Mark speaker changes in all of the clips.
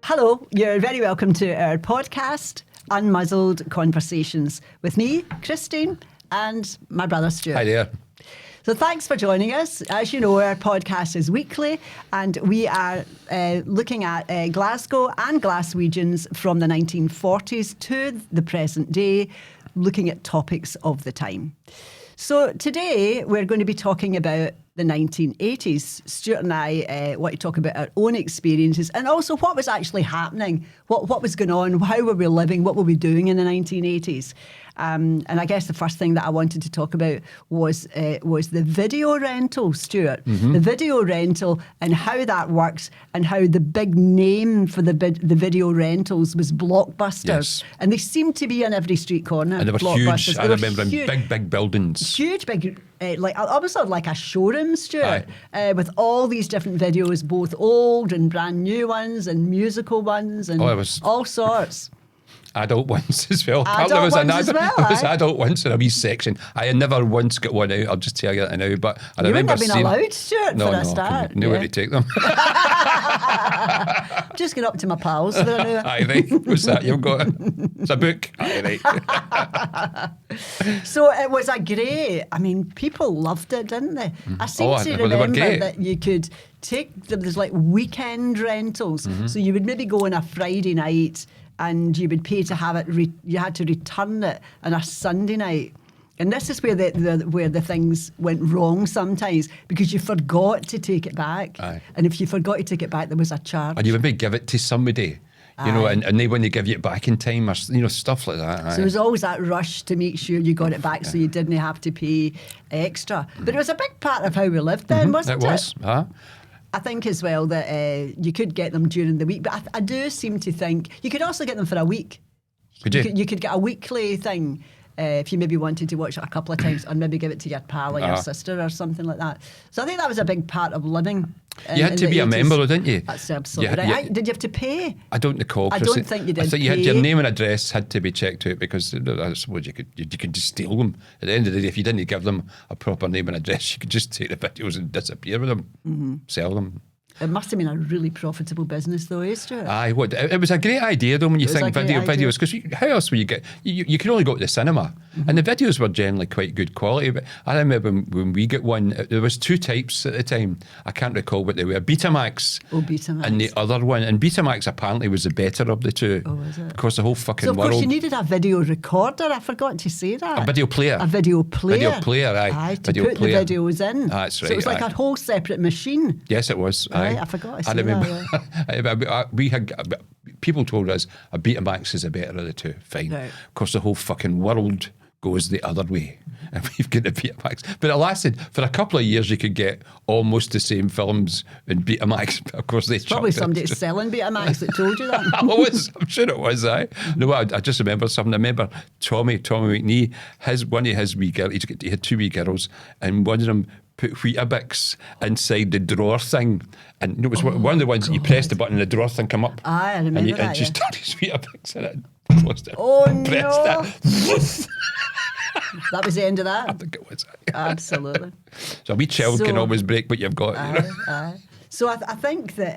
Speaker 1: Hello, you're very welcome to our podcast, Unmuzzled Conversations, with me, Christine, and my brother Stuart.
Speaker 2: Hi there.
Speaker 1: So thanks for joining us. As you know, our podcast is weekly, and we are looking at Glasgow and Glaswegians from the 1940s to the present day, looking at topics of the time. So today we're going to be talking about the 1980s. Stuart and I want to talk about our own experiences and also what was actually happening, what was going on, how were we living, what were we doing in the 1980s. And I guess the first thing that I wanted to talk about was the video rental, Stuart. Mm-hmm. The video rental and how that works and how the big name for the video rentals was Blockbusters.
Speaker 2: Yes.
Speaker 1: And they seemed to be on every street corner.
Speaker 2: And they were huge. I remember in big buildings.
Speaker 1: Huge, big, like almost like a showroom, Stuart, with all these different videos, both old and brand new ones and musical ones and all sorts.
Speaker 2: Adult ones as well.
Speaker 1: There was
Speaker 2: adult ones in a wee section. I had never once got one out, I'll just tell you that now. But I remember
Speaker 1: seeing... You wouldn't have been allowed, Stuart, for a start.
Speaker 2: Nowhere to take them.
Speaker 1: Just get up to my pals.
Speaker 2: Aye, right. What's that you've got? It's a book. Aye,
Speaker 1: right. So it was a great... I mean, people loved it, didn't they? I seem to remember that you could there's like weekend rentals. Mm-hmm. So you would maybe go on a Friday night and you would pay to have it, you had to return it on a Sunday night. And this is where the things went wrong sometimes, because you forgot to take it back.
Speaker 2: Aye.
Speaker 1: And if you forgot to take it back, there was a charge.
Speaker 2: And you would maybe give it to somebody, you know, and they wouldn't give you it back in time, or, you know, stuff like that. Aye.
Speaker 1: So there was always that rush to make sure you got it back so you didn't have to pay extra. But it was a big part of how we lived then, wasn't it?
Speaker 2: It was,
Speaker 1: I think as well that you could get them during the week, but I do seem to think you could also get them for a week.
Speaker 2: Could you?
Speaker 1: You could get a weekly thing if you maybe wanted to watch it a couple of times and maybe give it to your pal or your sister or something like that. So I think that was a big part of living.
Speaker 2: You had to be 80s. A member, though, didn't you?
Speaker 1: That's absolutely right. Did you have to pay?
Speaker 2: I don't recall.
Speaker 1: I don't think you did.
Speaker 2: I think you had your name and address had to be checked out, because I suppose you could just steal them. At the end of the day, if you didn't give them a proper name and address, you could just take the videos and disappear with them, sell them.
Speaker 1: It must have been a really profitable business, though, Stuart?
Speaker 2: Aye, it was a great idea, though, when you think videos, because how else will you get... You can only go to the cinema, and the videos were generally quite good quality. But I remember when we got one, there was two types at the time. I can't recall what they were. Betamax.
Speaker 1: Oh, Betamax.
Speaker 2: And the other one. And Betamax apparently was the better of the two.
Speaker 1: Oh, was it?
Speaker 2: Because the whole fucking world...
Speaker 1: So, of course, you needed a video recorder. I forgot to say that.
Speaker 2: A video player.
Speaker 1: A video player.
Speaker 2: Video player, aye.
Speaker 1: Aye, to put the videos in.
Speaker 2: That's right.
Speaker 1: So it was like a whole separate machine.
Speaker 2: Yes, it was. Aye.
Speaker 1: I forgot to say that.
Speaker 2: We had people told us a Betamax is the better of the two. Fine,
Speaker 1: right.
Speaker 2: Of course, the whole fucking world goes the other way, and we've got a Betamax. But it lasted for a couple of years. You could get almost the same films in Betamax. But of course, they
Speaker 1: probably somebody selling Betamax that told you that.
Speaker 2: I'm sure it was. No, I just remember something. I remember Tommy McNee. One of his wee girls. He had two wee girls, and one of them put Weetabix inside the drawer thing, and it was one of the ones that you pressed the button and the drawer thing come up.
Speaker 1: Aye, I remember that.
Speaker 2: And just turned his Weetabix in it, closed it.
Speaker 1: Oh no! That was the end of that.
Speaker 2: I think it was.
Speaker 1: Absolutely.
Speaker 2: So a wee child can always break what you've got.
Speaker 1: Aye. So I think that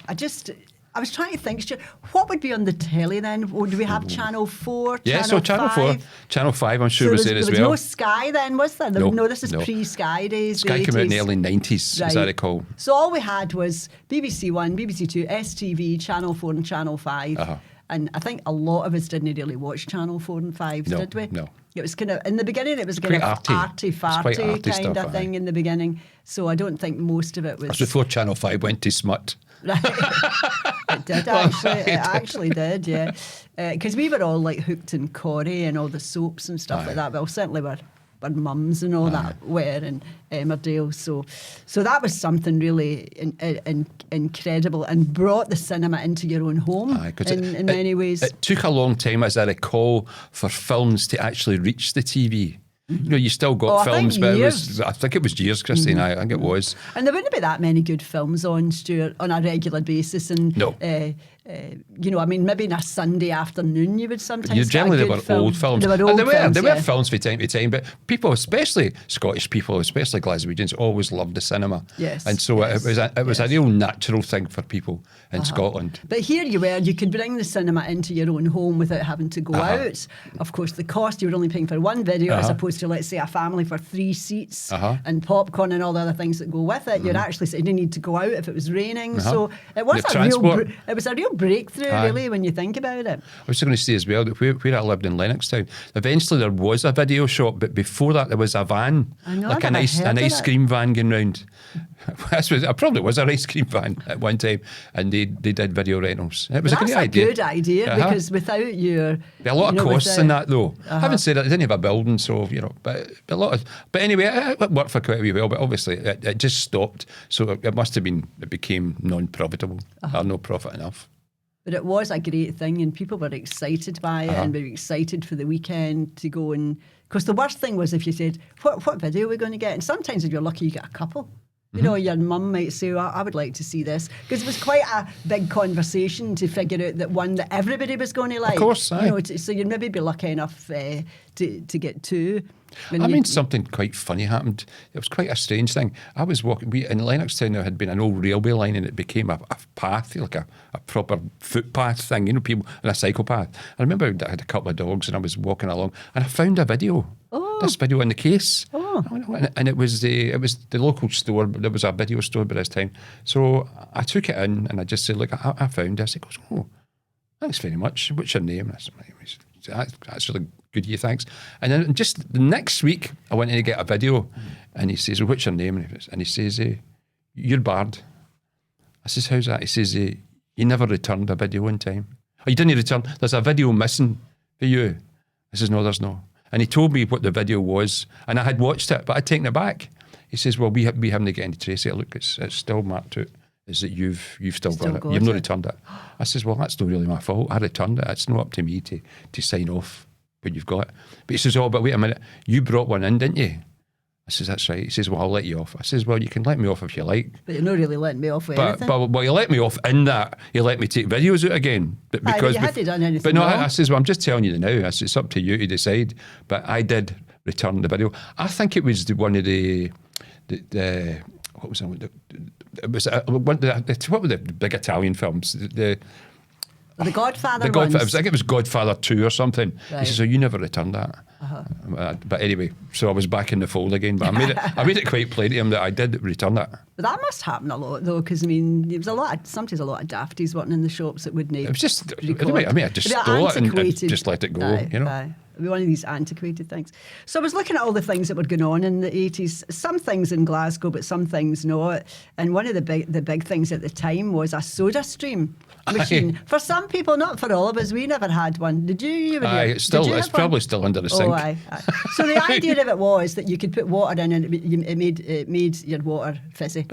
Speaker 1: I was trying to think, what would be on the telly then? Would we have Channel 4,
Speaker 2: Yeah, so Channel 4, Channel 5 I'm sure was there as well.
Speaker 1: There was no Sky then, was there?
Speaker 2: No,
Speaker 1: this is pre-Sky days.
Speaker 2: Sky came out in the early 90s, right. As I recall.
Speaker 1: So all we had was BBC One, BBC Two, STV, Channel 4 and Channel 5. Uh-huh. And I think a lot of us didn't really watch Channel 4 and 5, did we?
Speaker 2: No.
Speaker 1: It was kind of, in the beginning, it was kind of arty-farty kind of thing in the beginning. So I don't think most of it was...
Speaker 2: That's before Channel 5 went to smut.
Speaker 1: Right. It did actually. It actually did, yeah. Because we were all like hooked in Corrie and all the soaps and stuff like that. Well, certainly we're mums and all that were in Emmerdale. So that was something really incredible and brought the cinema into your own home in many ways. It
Speaker 2: took a long time, as I recall, for films to actually reach the TV. Mm-hmm. You know, you still got films, but I think it was years, Christine. Mm-hmm. I think it was.
Speaker 1: And there wouldn't be that many good films on, Stuart, on a regular basis. And
Speaker 2: no.
Speaker 1: you know, I mean, maybe on a Sunday afternoon you would sometimes.
Speaker 2: Generally, they were old films.
Speaker 1: They were old films.
Speaker 2: They were films from time to time, but people, especially Scottish people, especially Glaswegians, always loved the cinema.
Speaker 1: Yes.
Speaker 2: And so it was a real natural thing for people in Scotland.
Speaker 1: But here you were, you could bring the cinema into your own home without having to go out. Of course, the cost, you were only paying for one video as opposed to, let's say, a family for 3 seats and popcorn and all the other things that go with it. You'd actually say you didn't need to go out if it was raining. So it was a real breakthrough, really, when you think about it.
Speaker 2: I was going to say as well that where I lived in Lennoxtown, eventually there was a video shop, but before that there was a van, like an ice cream van going round. I probably was an ice cream van at one time, and they did video rentals. It was a great idea.
Speaker 1: That's a good idea because without your...
Speaker 2: There are a lot of costs in that though. Having said that, they didn't have a building, so but a lot of. But anyway, it worked for quite a wee while. But obviously, it just stopped. So it must have been. It became non-profitable or no profit enough.
Speaker 1: But it was a great thing, and people were excited by it, and were excited for the weekend to go and. Because the worst thing was if you said, "What video are we going to get?" And sometimes if you're lucky, you get a couple. You know, your mum might say, I would like to see this. Because it was quite a big conversation to figure out that one that everybody was going to like.
Speaker 2: Of course,
Speaker 1: you know, so you'd maybe be lucky enough to get 2.
Speaker 2: Something quite funny happened. It was quite a strange thing. I was walking, in Lennoxtown there had been an old railway line and it became a path, like a proper footpath thing, you know, people, and a cycle path. I remember I had a couple of dogs and I was walking along and I found a video. This video in the case. And it was the local store, but there was a video store by this time. So I took it in and I just said, look, I found this. He goes, oh, thanks very much. What's your name? And I said, that's really good of you, thanks. And then just the next week, I went in to get a video and he says, well, what's your name? And he says, you're Bard. I says, how's that? He says, you never returned a video in time. Oh, you didn't return. There's a video missing for you. I says, no, there's no. And he told me what the video was, and I had watched it, but I'd taken it back. He says, well, we haven't got any trace of it. Look, it's still marked out. Is that you've still got it. You've not returned it. I says, well, that's not really my fault. I returned it. It's not up to me to sign off when you've got it. But he says, oh, but wait a minute. You brought one in, didn't you? I says, that's right. He says, well, I'll let you off. I says, well, you can let me off if you like.
Speaker 1: But you're not really letting me off with anything.
Speaker 2: But you let me off in that you let me take videos out again. But because
Speaker 1: you hadn't done anything
Speaker 2: But no,
Speaker 1: wrong.
Speaker 2: I says, well, I'm just telling you now. I says, it's up to you to decide. But I did return the video. I think it was one of the what was it? It was what were the big Italian films? The
Speaker 1: Godfather
Speaker 2: I
Speaker 1: ones.
Speaker 2: think it was Godfather 2 or something.
Speaker 1: Right.
Speaker 2: He says, so you never returned that. But anyway, so I was back in the fold again. But I made it quite plain to him that I did return it.
Speaker 1: But that must happen a lot though, because I mean, there was sometimes a lot of dafties working in the shops that wouldn't.
Speaker 2: It was just, I just stole it and just let it go. You know.
Speaker 1: It'd be one of these antiquated things. So I was looking at all the things that were going on in the 80s. Some things in Glasgow, but some things not. And one of the big things at the time was a soda stream machine. For some people, not for all of us. We never had one. Did you?
Speaker 2: It's probably still under the sink.
Speaker 1: Oh, aye. So the idea of it was that you could put water in and it made your water fizzy.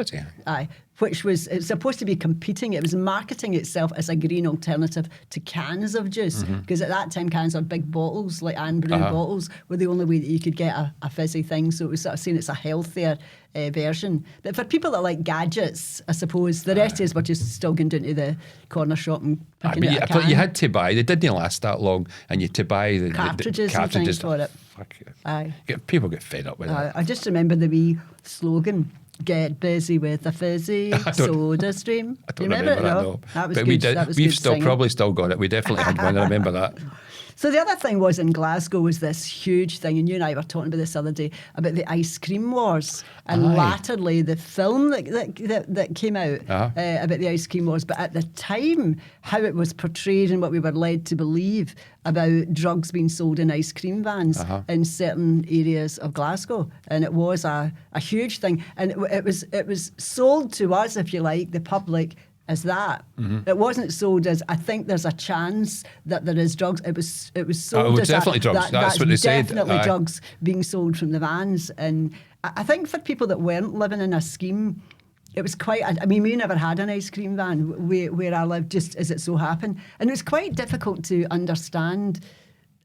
Speaker 1: Aye. Which was supposed to be competing. It was marketing itself as a green alternative to cans of juice. Because at that time, cans are big bottles, like Anne Brew bottles, were the only way that you could get a fizzy thing. So it was sort of saying it's a healthier version. But for people that like gadgets, I suppose, the rest is we're just still going down to the corner shop and picking out a can.
Speaker 2: You had to buy, they didn't last that long, and you had to buy the
Speaker 1: cartridges and things for it.
Speaker 2: Fuck it.
Speaker 1: Aye.
Speaker 2: People get fed up with that.
Speaker 1: I just remember the wee slogan, get busy with a fizzy soda stream.
Speaker 2: I don't remember that, no.
Speaker 1: That was
Speaker 2: but
Speaker 1: good.
Speaker 2: We've probably still got it. We definitely had one, I remember that.
Speaker 1: So the other thing was in Glasgow was this huge thing, and you and I were talking about this the other day, about the ice cream wars, and latterly the film that came out about the ice cream wars. But at the time, how it was portrayed and what we were led to believe about drugs being sold in ice cream vans in certain areas of Glasgow, and it was a huge thing, and it was sold to us, if you like, the public, as that. It wasn't sold as, I think there's a chance that there is drugs. It was sold as
Speaker 2: definitely drugs. That's what they said.
Speaker 1: Definitely drugs being sold from the vans. And I think for people that weren't living in a scheme, it was quite, I mean, we never had an ice cream van where I lived, just as it so happened. And it was quite difficult to understand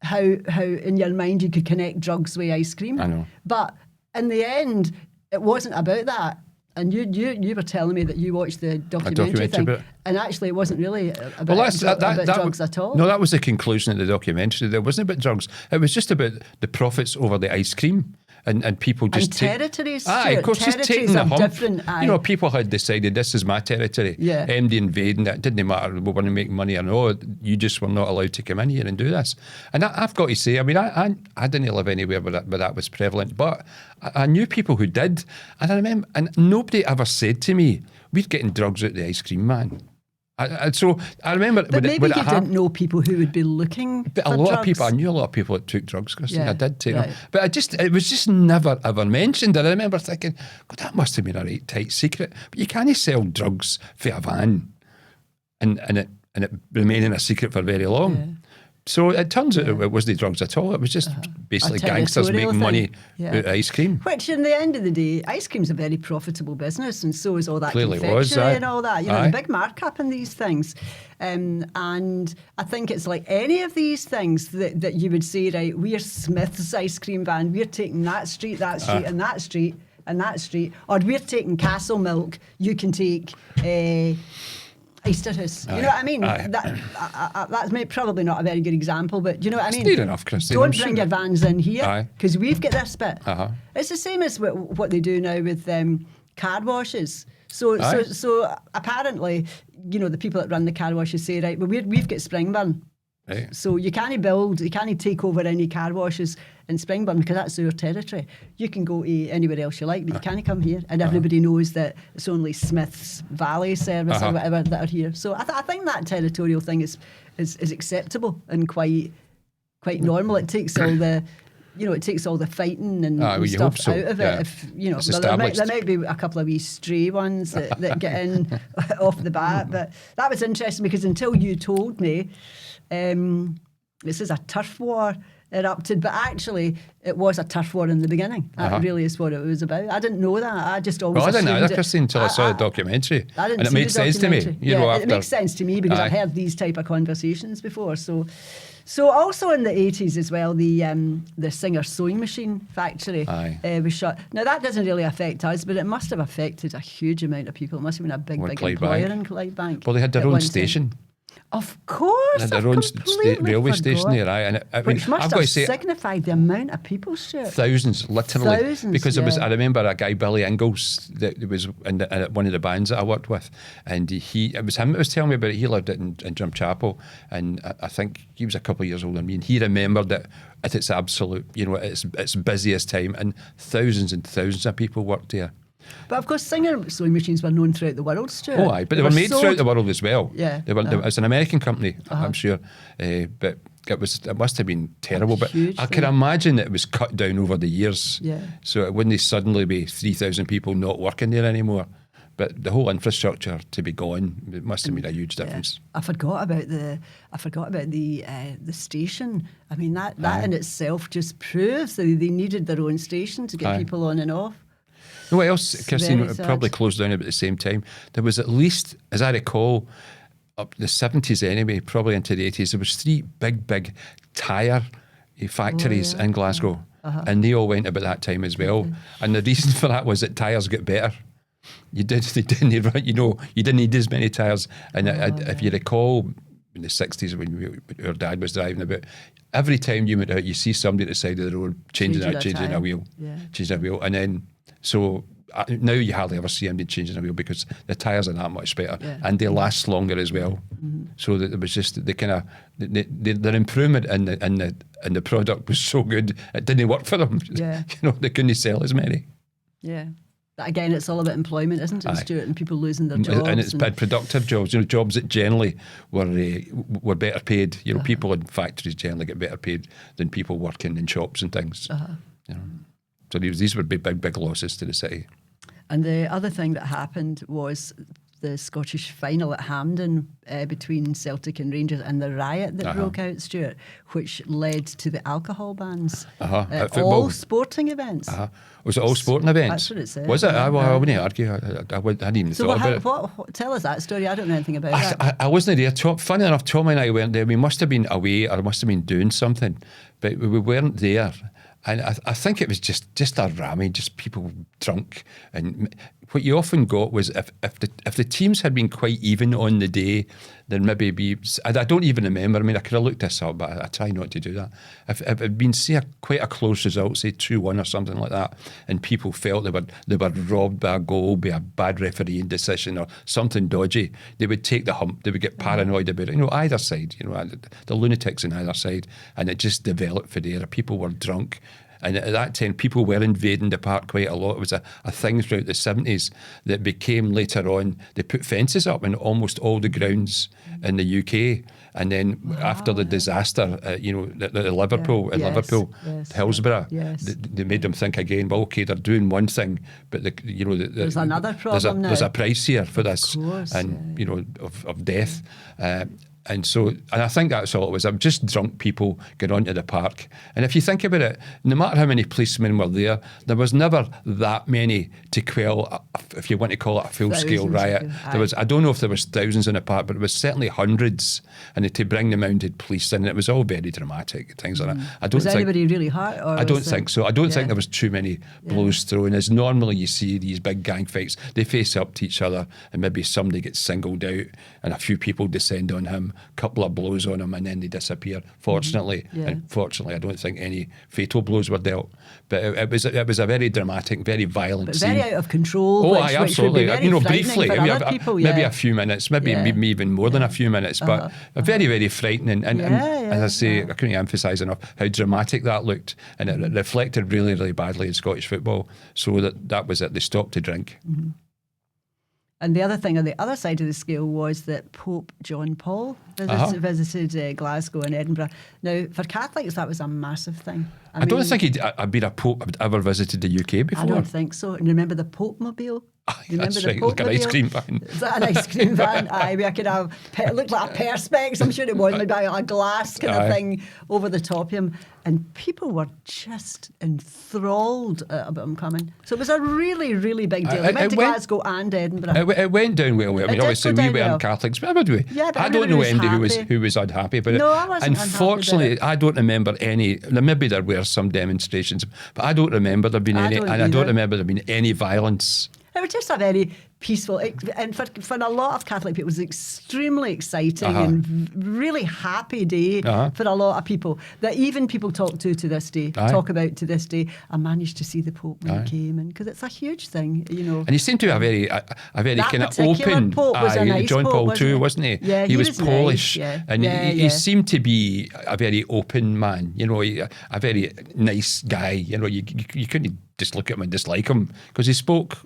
Speaker 1: how in your mind you could connect drugs with ice cream.
Speaker 2: I know.
Speaker 1: But in the end, it wasn't about that. And you were telling me that you watched the documentary thing,
Speaker 2: about it.
Speaker 1: and actually it wasn't really about drugs at all.
Speaker 2: No, that was the conclusion of the documentary. It wasn't about drugs. It was just about the profits over the ice cream. And people just
Speaker 1: territories.
Speaker 2: Of course, just taking the hump.
Speaker 1: Different.
Speaker 2: You know, people had decided this is my territory.
Speaker 1: Yeah.
Speaker 2: MD invading it. Didn't matter we want to make money or no. You just were not allowed to come in here and do this. And I've got to say, I mean, I didn't live anywhere where that was prevalent, but I knew people who did, and I remember, and nobody ever said to me, "We're getting drugs out of the ice cream man." So I remember,
Speaker 1: but maybe you didn't know people who would be looking.
Speaker 2: But
Speaker 1: for
Speaker 2: a lot
Speaker 1: drugs.
Speaker 2: of people, I knew a lot of people that took drugs, Christine.
Speaker 1: Yeah,
Speaker 2: I did take
Speaker 1: right.
Speaker 2: them, but it was just never ever mentioned. And I remember thinking, God, that must have been a right tight secret. But you can't sell drugs for a van, and it remaining a secret for very long.
Speaker 1: Yeah.
Speaker 2: So it turns out it wasn't drugs at all. It was just basically gangsters making money out of ice cream.
Speaker 1: Which, in the end of the day, ice cream's a very profitable business, and so is all that
Speaker 2: Clearly
Speaker 1: confectionery
Speaker 2: was,
Speaker 1: and all that. You know, the big markup in these things. And I think it's like any of these things that you would say, right, we're Smith's ice cream van, we're taking that street, and that street, and that street, or we're taking Castle Milk, you can take... Easterhouse. You know what I mean? That's probably not a very good example, but you know what I mean?
Speaker 2: It's near enough, Christine.
Speaker 1: Don't bring your vans in here because we've got this bit.
Speaker 2: Uh-huh.
Speaker 1: It's the same as what they do now with car washes. So apparently, you know, the people that run the car washes say, right, well, we've got Springburn.
Speaker 2: Right.
Speaker 1: So you can't take over any car washes in Springburn because that's our territory. You can go to anywhere else you like, but you can't come here. And everybody knows that it's only Smith's Valley service or whatever that are here. So I think that territorial thing is acceptable and quite normal. It takes all the... You know, it takes all the fighting and stuff out of it.
Speaker 2: Yeah.
Speaker 1: If you know, there might be a couple of wee stray ones that get in off the bat. But that was interesting because until you told me, this is a turf war erupted, but actually it was a turf war in the beginning. That really is what it was about. I didn't know that. I just always
Speaker 2: I didn't
Speaker 1: assumed
Speaker 2: either, Christine, until I saw the documentary. And it made sense to me.
Speaker 1: It makes sense to me because I've heard these type of conversations before. So also in the 80s as well, the Singer sewing machine factory was shut. Now that doesn't really affect us, but it must have affected a huge amount of people. It must have been a big employer in Clydebank.
Speaker 2: Well, they had their own station.
Speaker 1: Of course,
Speaker 2: they had their own railway station there,
Speaker 1: which must have signified the amount of people, Stuart.
Speaker 2: Thousands, literally.
Speaker 1: Thousands,
Speaker 2: because I remember a guy, Billy Ingalls, that was in one of the bands that I worked with, and it was him that was telling me about it. He lived it in Drumchapel, and I think he was a couple of years older than me, and he remembered it at its absolute, you know, its busiest time, and thousands and thousands of people worked there.
Speaker 1: But of course, Singer sewing machines were known throughout the world, Stuart.
Speaker 2: Oh, aye, but they were made throughout the world as well.
Speaker 1: Yeah,
Speaker 2: it's an American company, I'm sure, but it must have been terrible. But I can imagine that it was cut down over the years.
Speaker 1: Yeah.
Speaker 2: So it wouldn't suddenly be 3,000 people not working there anymore. But the whole infrastructure to be gone, it must have made a huge difference.
Speaker 1: I forgot about the station. I mean that in itself just proves that they needed their own station to get people on and off.
Speaker 2: You know what else, Christine, probably closed down about the same time? There was at least, as I recall, up the 70s anyway, probably into the 80s, there was 3 big tyre factories in Glasgow. And they all went about that time as well. And the reason for that was that tyres got better. You didn't need as many tyres. And if you recall, in the 60s when our dad was driving about, every time you went out, you see somebody at the side of the road changing a wheel. And then, so now you hardly ever see anybody changing a wheel because the tyres are that much better and they last longer as well. So that it was just their improvement in the product was so good it didn't work for them.
Speaker 1: Yeah.
Speaker 2: You know, they couldn't sell as many.
Speaker 1: Yeah. But again, it's all about employment, isn't it, Stuart? And people losing their jobs.
Speaker 2: And it's productive jobs, you know, jobs that generally were better paid. You know, people in factories generally get better paid than people working in shops and things. You know. So these would be big losses to the city.
Speaker 1: And the other thing that happened was the Scottish final at Hampden between Celtic and Rangers and the riot that broke out, Stuart, which led to the alcohol bans at all sporting events.
Speaker 2: Was it all sporting events?
Speaker 1: That's what it said.
Speaker 2: Was it? I wouldn't argue. I hadn't even thought about it.
Speaker 1: Tell us that story. I don't know anything about that.
Speaker 2: I wasn't there. Funny enough, Tommy and I weren't there. We must have been away or must have been doing something, but we weren't there. And I think it was just a rammy, just people drunk and what you often got was if the teams had been quite even on the day, then maybe I don't even remember. I mean, I could have looked this up, but I try not to do that. If it had been, say, quite a close result, say 2-1 or something like that, and people felt they were robbed by a goal, by a bad refereeing decision or something dodgy, they would take the hump. They would get paranoid about it. Either side. The lunatics on either side, and it just developed for there. People were drunk. And at that time, people were invading the park quite a lot. It was a thing throughout the 70s that became later on. They put fences up in almost all the grounds in the UK. And then after the disaster, at Liverpool, Hillsborough, they made them think again, well, okay, they're doing one thing, but
Speaker 1: there's another problem
Speaker 2: there's a price here for this, of death. And I think that's all it was. I'm just drunk people get onto the park. And if you think about it, no matter how many policemen were there was never that many to quell, if you want to call it a full-scale riot. I don't know if there was thousands in the park, but it was certainly hundreds. And to bring the mounted police in, it was all very dramatic, things like that.
Speaker 1: Was anybody really hurt?
Speaker 2: I don't think so. I don't think there was too many blows thrown. As normally you see these big gang fights, they face up to each other and maybe somebody gets singled out and a few people descend on him, couple of blows on him, and then they disappear. Fortunately, and fortunately, I don't think any fatal blows were dealt. But it was a very dramatic, very violent scene.
Speaker 1: Very out of control.
Speaker 2: Oh, absolutely. Briefly, maybe a few minutes, maybe even more than a few minutes, but very, very frightening. And as I say, I couldn't emphasise enough how dramatic that looked, and it reflected really, really badly in Scottish football. So that was it. They stopped to drink.
Speaker 1: Mm-hmm. And the other thing on the other side of the scale was that Pope John Paul visited Glasgow and Edinburgh. Now, for Catholics, that was a massive thing.
Speaker 2: I don't think he'd been a pope had ever visited the UK before.
Speaker 1: I don't think so. And remember the Pope Mobile?
Speaker 2: That's right, like an ice cream van.
Speaker 1: Is that an ice cream van? Aye, I could have, it looked like a perspex, I'm sure it was, maybe a glass kind of thing over the top of him. And people were just enthralled about him coming. So it was a really, really big deal. It went to Glasgow and Edinburgh.
Speaker 2: It went down well. I mean, obviously we weren't Catholics, but would we?
Speaker 1: Yeah, but
Speaker 2: I don't know anybody who was unhappy about it.
Speaker 1: No, I wasn't
Speaker 2: Unfortunately, I don't remember any. Maybe there were some demonstrations, but I don't remember there being any, and I don't remember there being any violence.
Speaker 1: It was just a very peaceful, and for a lot of Catholic people, it was extremely exciting and really happy day for a lot of people that even people talk to this day, talk about to this day. I managed to see the Pope when he came in, because it's a huge thing,
Speaker 2: And he seemed to be a very kind of open.
Speaker 1: Pope was a nice
Speaker 2: John Paul
Speaker 1: Pope,
Speaker 2: II, wasn't he?
Speaker 1: Yeah,
Speaker 2: he was Polish,
Speaker 1: nice,
Speaker 2: and he seemed to be a very open man. A very nice guy. You couldn't just look at him and dislike him because he spoke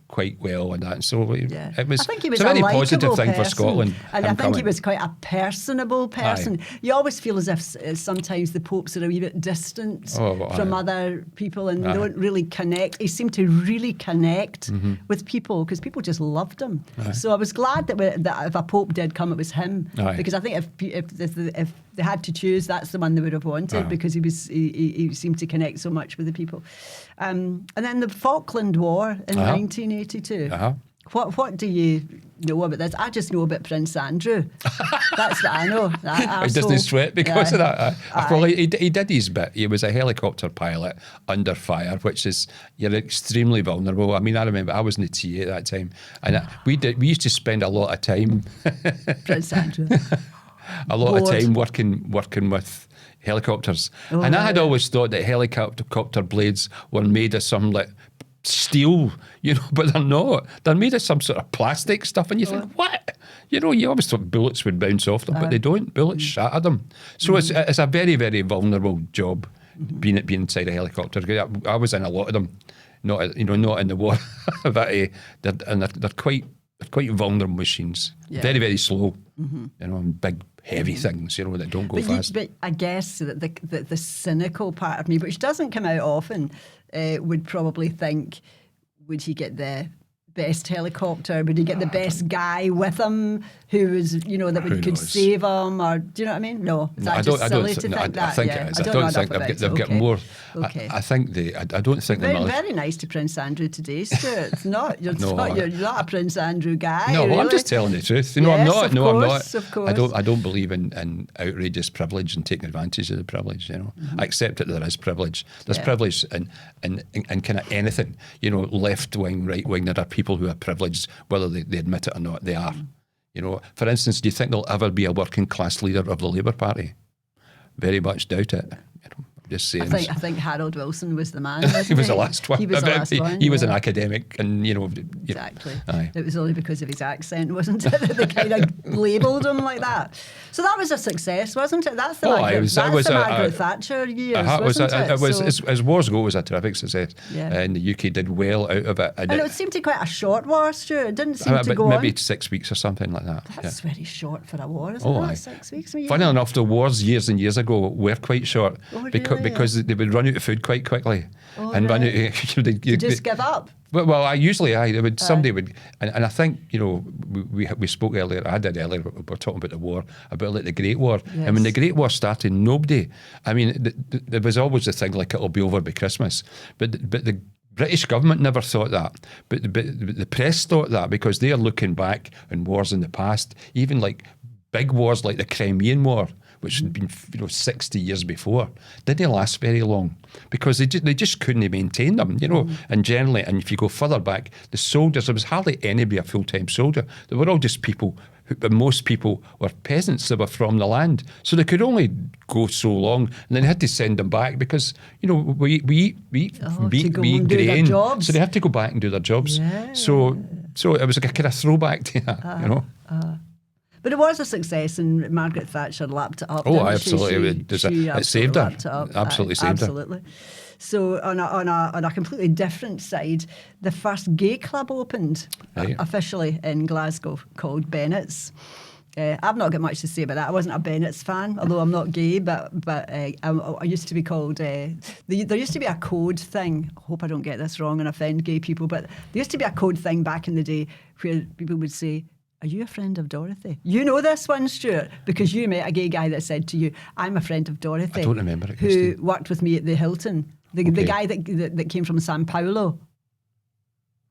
Speaker 2: quite well and that. So it was,
Speaker 1: I think he was
Speaker 2: a very
Speaker 1: positive
Speaker 2: thing for Scotland.
Speaker 1: And I think he was quite a personable person. You always feel as if sometimes the popes are a wee bit distant from other people and don't really connect. He seemed to really connect with people because people just loved him. So I was glad that if a pope did come, it was him. Because I think if they had to choose, that's the one they would have wanted because he seemed to connect so much with the people. And then the Falkland War in 1982. What do you know about this? I just know about Prince Andrew. That's what I know.
Speaker 2: He doesn't sweat because of that. Well, he did his bit. He was a helicopter pilot under fire, which is, you're extremely vulnerable. I mean, I remember I was in the TA at that time, and we used to spend a lot of time
Speaker 1: Prince Andrew.
Speaker 2: A lot of time working with helicopters. And I had always thought that helicopter blades were made of some like steel, but they're not. They're made of some sort of plastic stuff, and you think, what? You always thought bullets would bounce off them, but they don't. Bullets shatter them. So it's a very, very vulnerable job being inside a helicopter. I was in a lot of them, not in the war, but they're quite vulnerable machines. Very, very slow. And big, heavy things, that don't go fast.
Speaker 1: But I guess that the cynical part of me, which doesn't come out often, would probably think, would he get the best helicopter? Would he get the best guy with him? who was, that
Speaker 2: Who
Speaker 1: could
Speaker 2: knows?
Speaker 1: save him, or do you know what I mean? No, is that just silly to think that?
Speaker 2: I think
Speaker 1: Yeah.
Speaker 2: it is.
Speaker 1: I
Speaker 2: I
Speaker 1: don't
Speaker 2: don't
Speaker 1: know
Speaker 2: think
Speaker 1: enough
Speaker 2: they've
Speaker 1: about
Speaker 2: got
Speaker 1: it.
Speaker 2: more.
Speaker 1: Okay.
Speaker 2: I think I don't think the
Speaker 1: Very,
Speaker 2: military.
Speaker 1: very nice to Prince Andrew today, Stuart. It's not. You're,
Speaker 2: No,
Speaker 1: you're not a Prince Andrew guy.
Speaker 2: No,
Speaker 1: really.
Speaker 2: I'm just telling the truth. I'm
Speaker 1: Yes,
Speaker 2: not.
Speaker 1: of
Speaker 2: No, I'm
Speaker 1: course,
Speaker 2: not.
Speaker 1: of course.
Speaker 2: I don't believe in outrageous privilege and taking advantage of the privilege. I accept that there is privilege. There's privilege in kind of anything. Left wing, right wing. There are people who are privileged, whether they admit it or not. They are. For instance, do you think there'll ever be a working class leader of the Labour Party? Very much doubt it. Just saying.
Speaker 1: I think Harold Wilson was the man.
Speaker 2: He was the last one.
Speaker 1: He was the last one.
Speaker 2: He was an academic, and
Speaker 1: Exactly.
Speaker 2: Aye.
Speaker 1: It was only because of his accent, wasn't it? That they kind of labelled him like that. So that was a success, wasn't it? That's the Margaret Thatcher years, wasn't it?
Speaker 2: As wars go, it was a terrific success.
Speaker 1: Yeah.
Speaker 2: And the UK did well out of it.
Speaker 1: And it seemed to be quite a short war, Stuart. It didn't seem to go
Speaker 2: maybe
Speaker 1: on.
Speaker 2: 6 weeks or something like that.
Speaker 1: That's very short for a war, isn't it?
Speaker 2: Aye.
Speaker 1: 6 weeks. I mean,
Speaker 2: Funny enough, the wars years and years ago were quite short because they would run out of food quite quickly and run out.
Speaker 1: You just give up.
Speaker 2: Well, somebody would, and I think we spoke earlier. I did earlier. We were talking about the war, about like the Great War, and when the Great War started, nobody. I mean, there was always a thing like it'll be over by Christmas, but the British government never thought that, but the press thought that because they are looking back on wars in the past, even like big wars like the Crimean War, which had been 60 years before, didn't last very long because they just couldn't maintain them, And generally, and if you go further back, the soldiers, there was hardly anybody a full-time soldier. They were all just people. Most people were peasants that were from the land, so they could only go so long, and then they had to send them back because we eat grain, so they have to go back and do their jobs.
Speaker 1: Yeah.
Speaker 2: So it was like a kind of throwback to that,
Speaker 1: But it was a success, and Margaret Thatcher lapped it up.
Speaker 2: Oh,
Speaker 1: didn't
Speaker 2: absolutely!
Speaker 1: She
Speaker 2: It saved her.
Speaker 1: lapped it up.
Speaker 2: Absolutely saved her.
Speaker 1: Absolutely. So on a completely different side, the first gay club opened officially in Glasgow called Bennett's. I've not got much to say about that. I wasn't a Bennett's fan, although I'm not gay, but I used to be called... there used to be a code thing. I hope I don't get this wrong and offend gay people, but there used to be a code thing back in the day where people would say, "Are you a friend of Dorothy?" You know this one, Stuart, because you met a gay guy that said to you, "I'm a friend of Dorothy."
Speaker 2: I don't remember it,
Speaker 1: Who
Speaker 2: Christine.
Speaker 1: worked with me at the Hilton. The guy that came from Sao Paulo.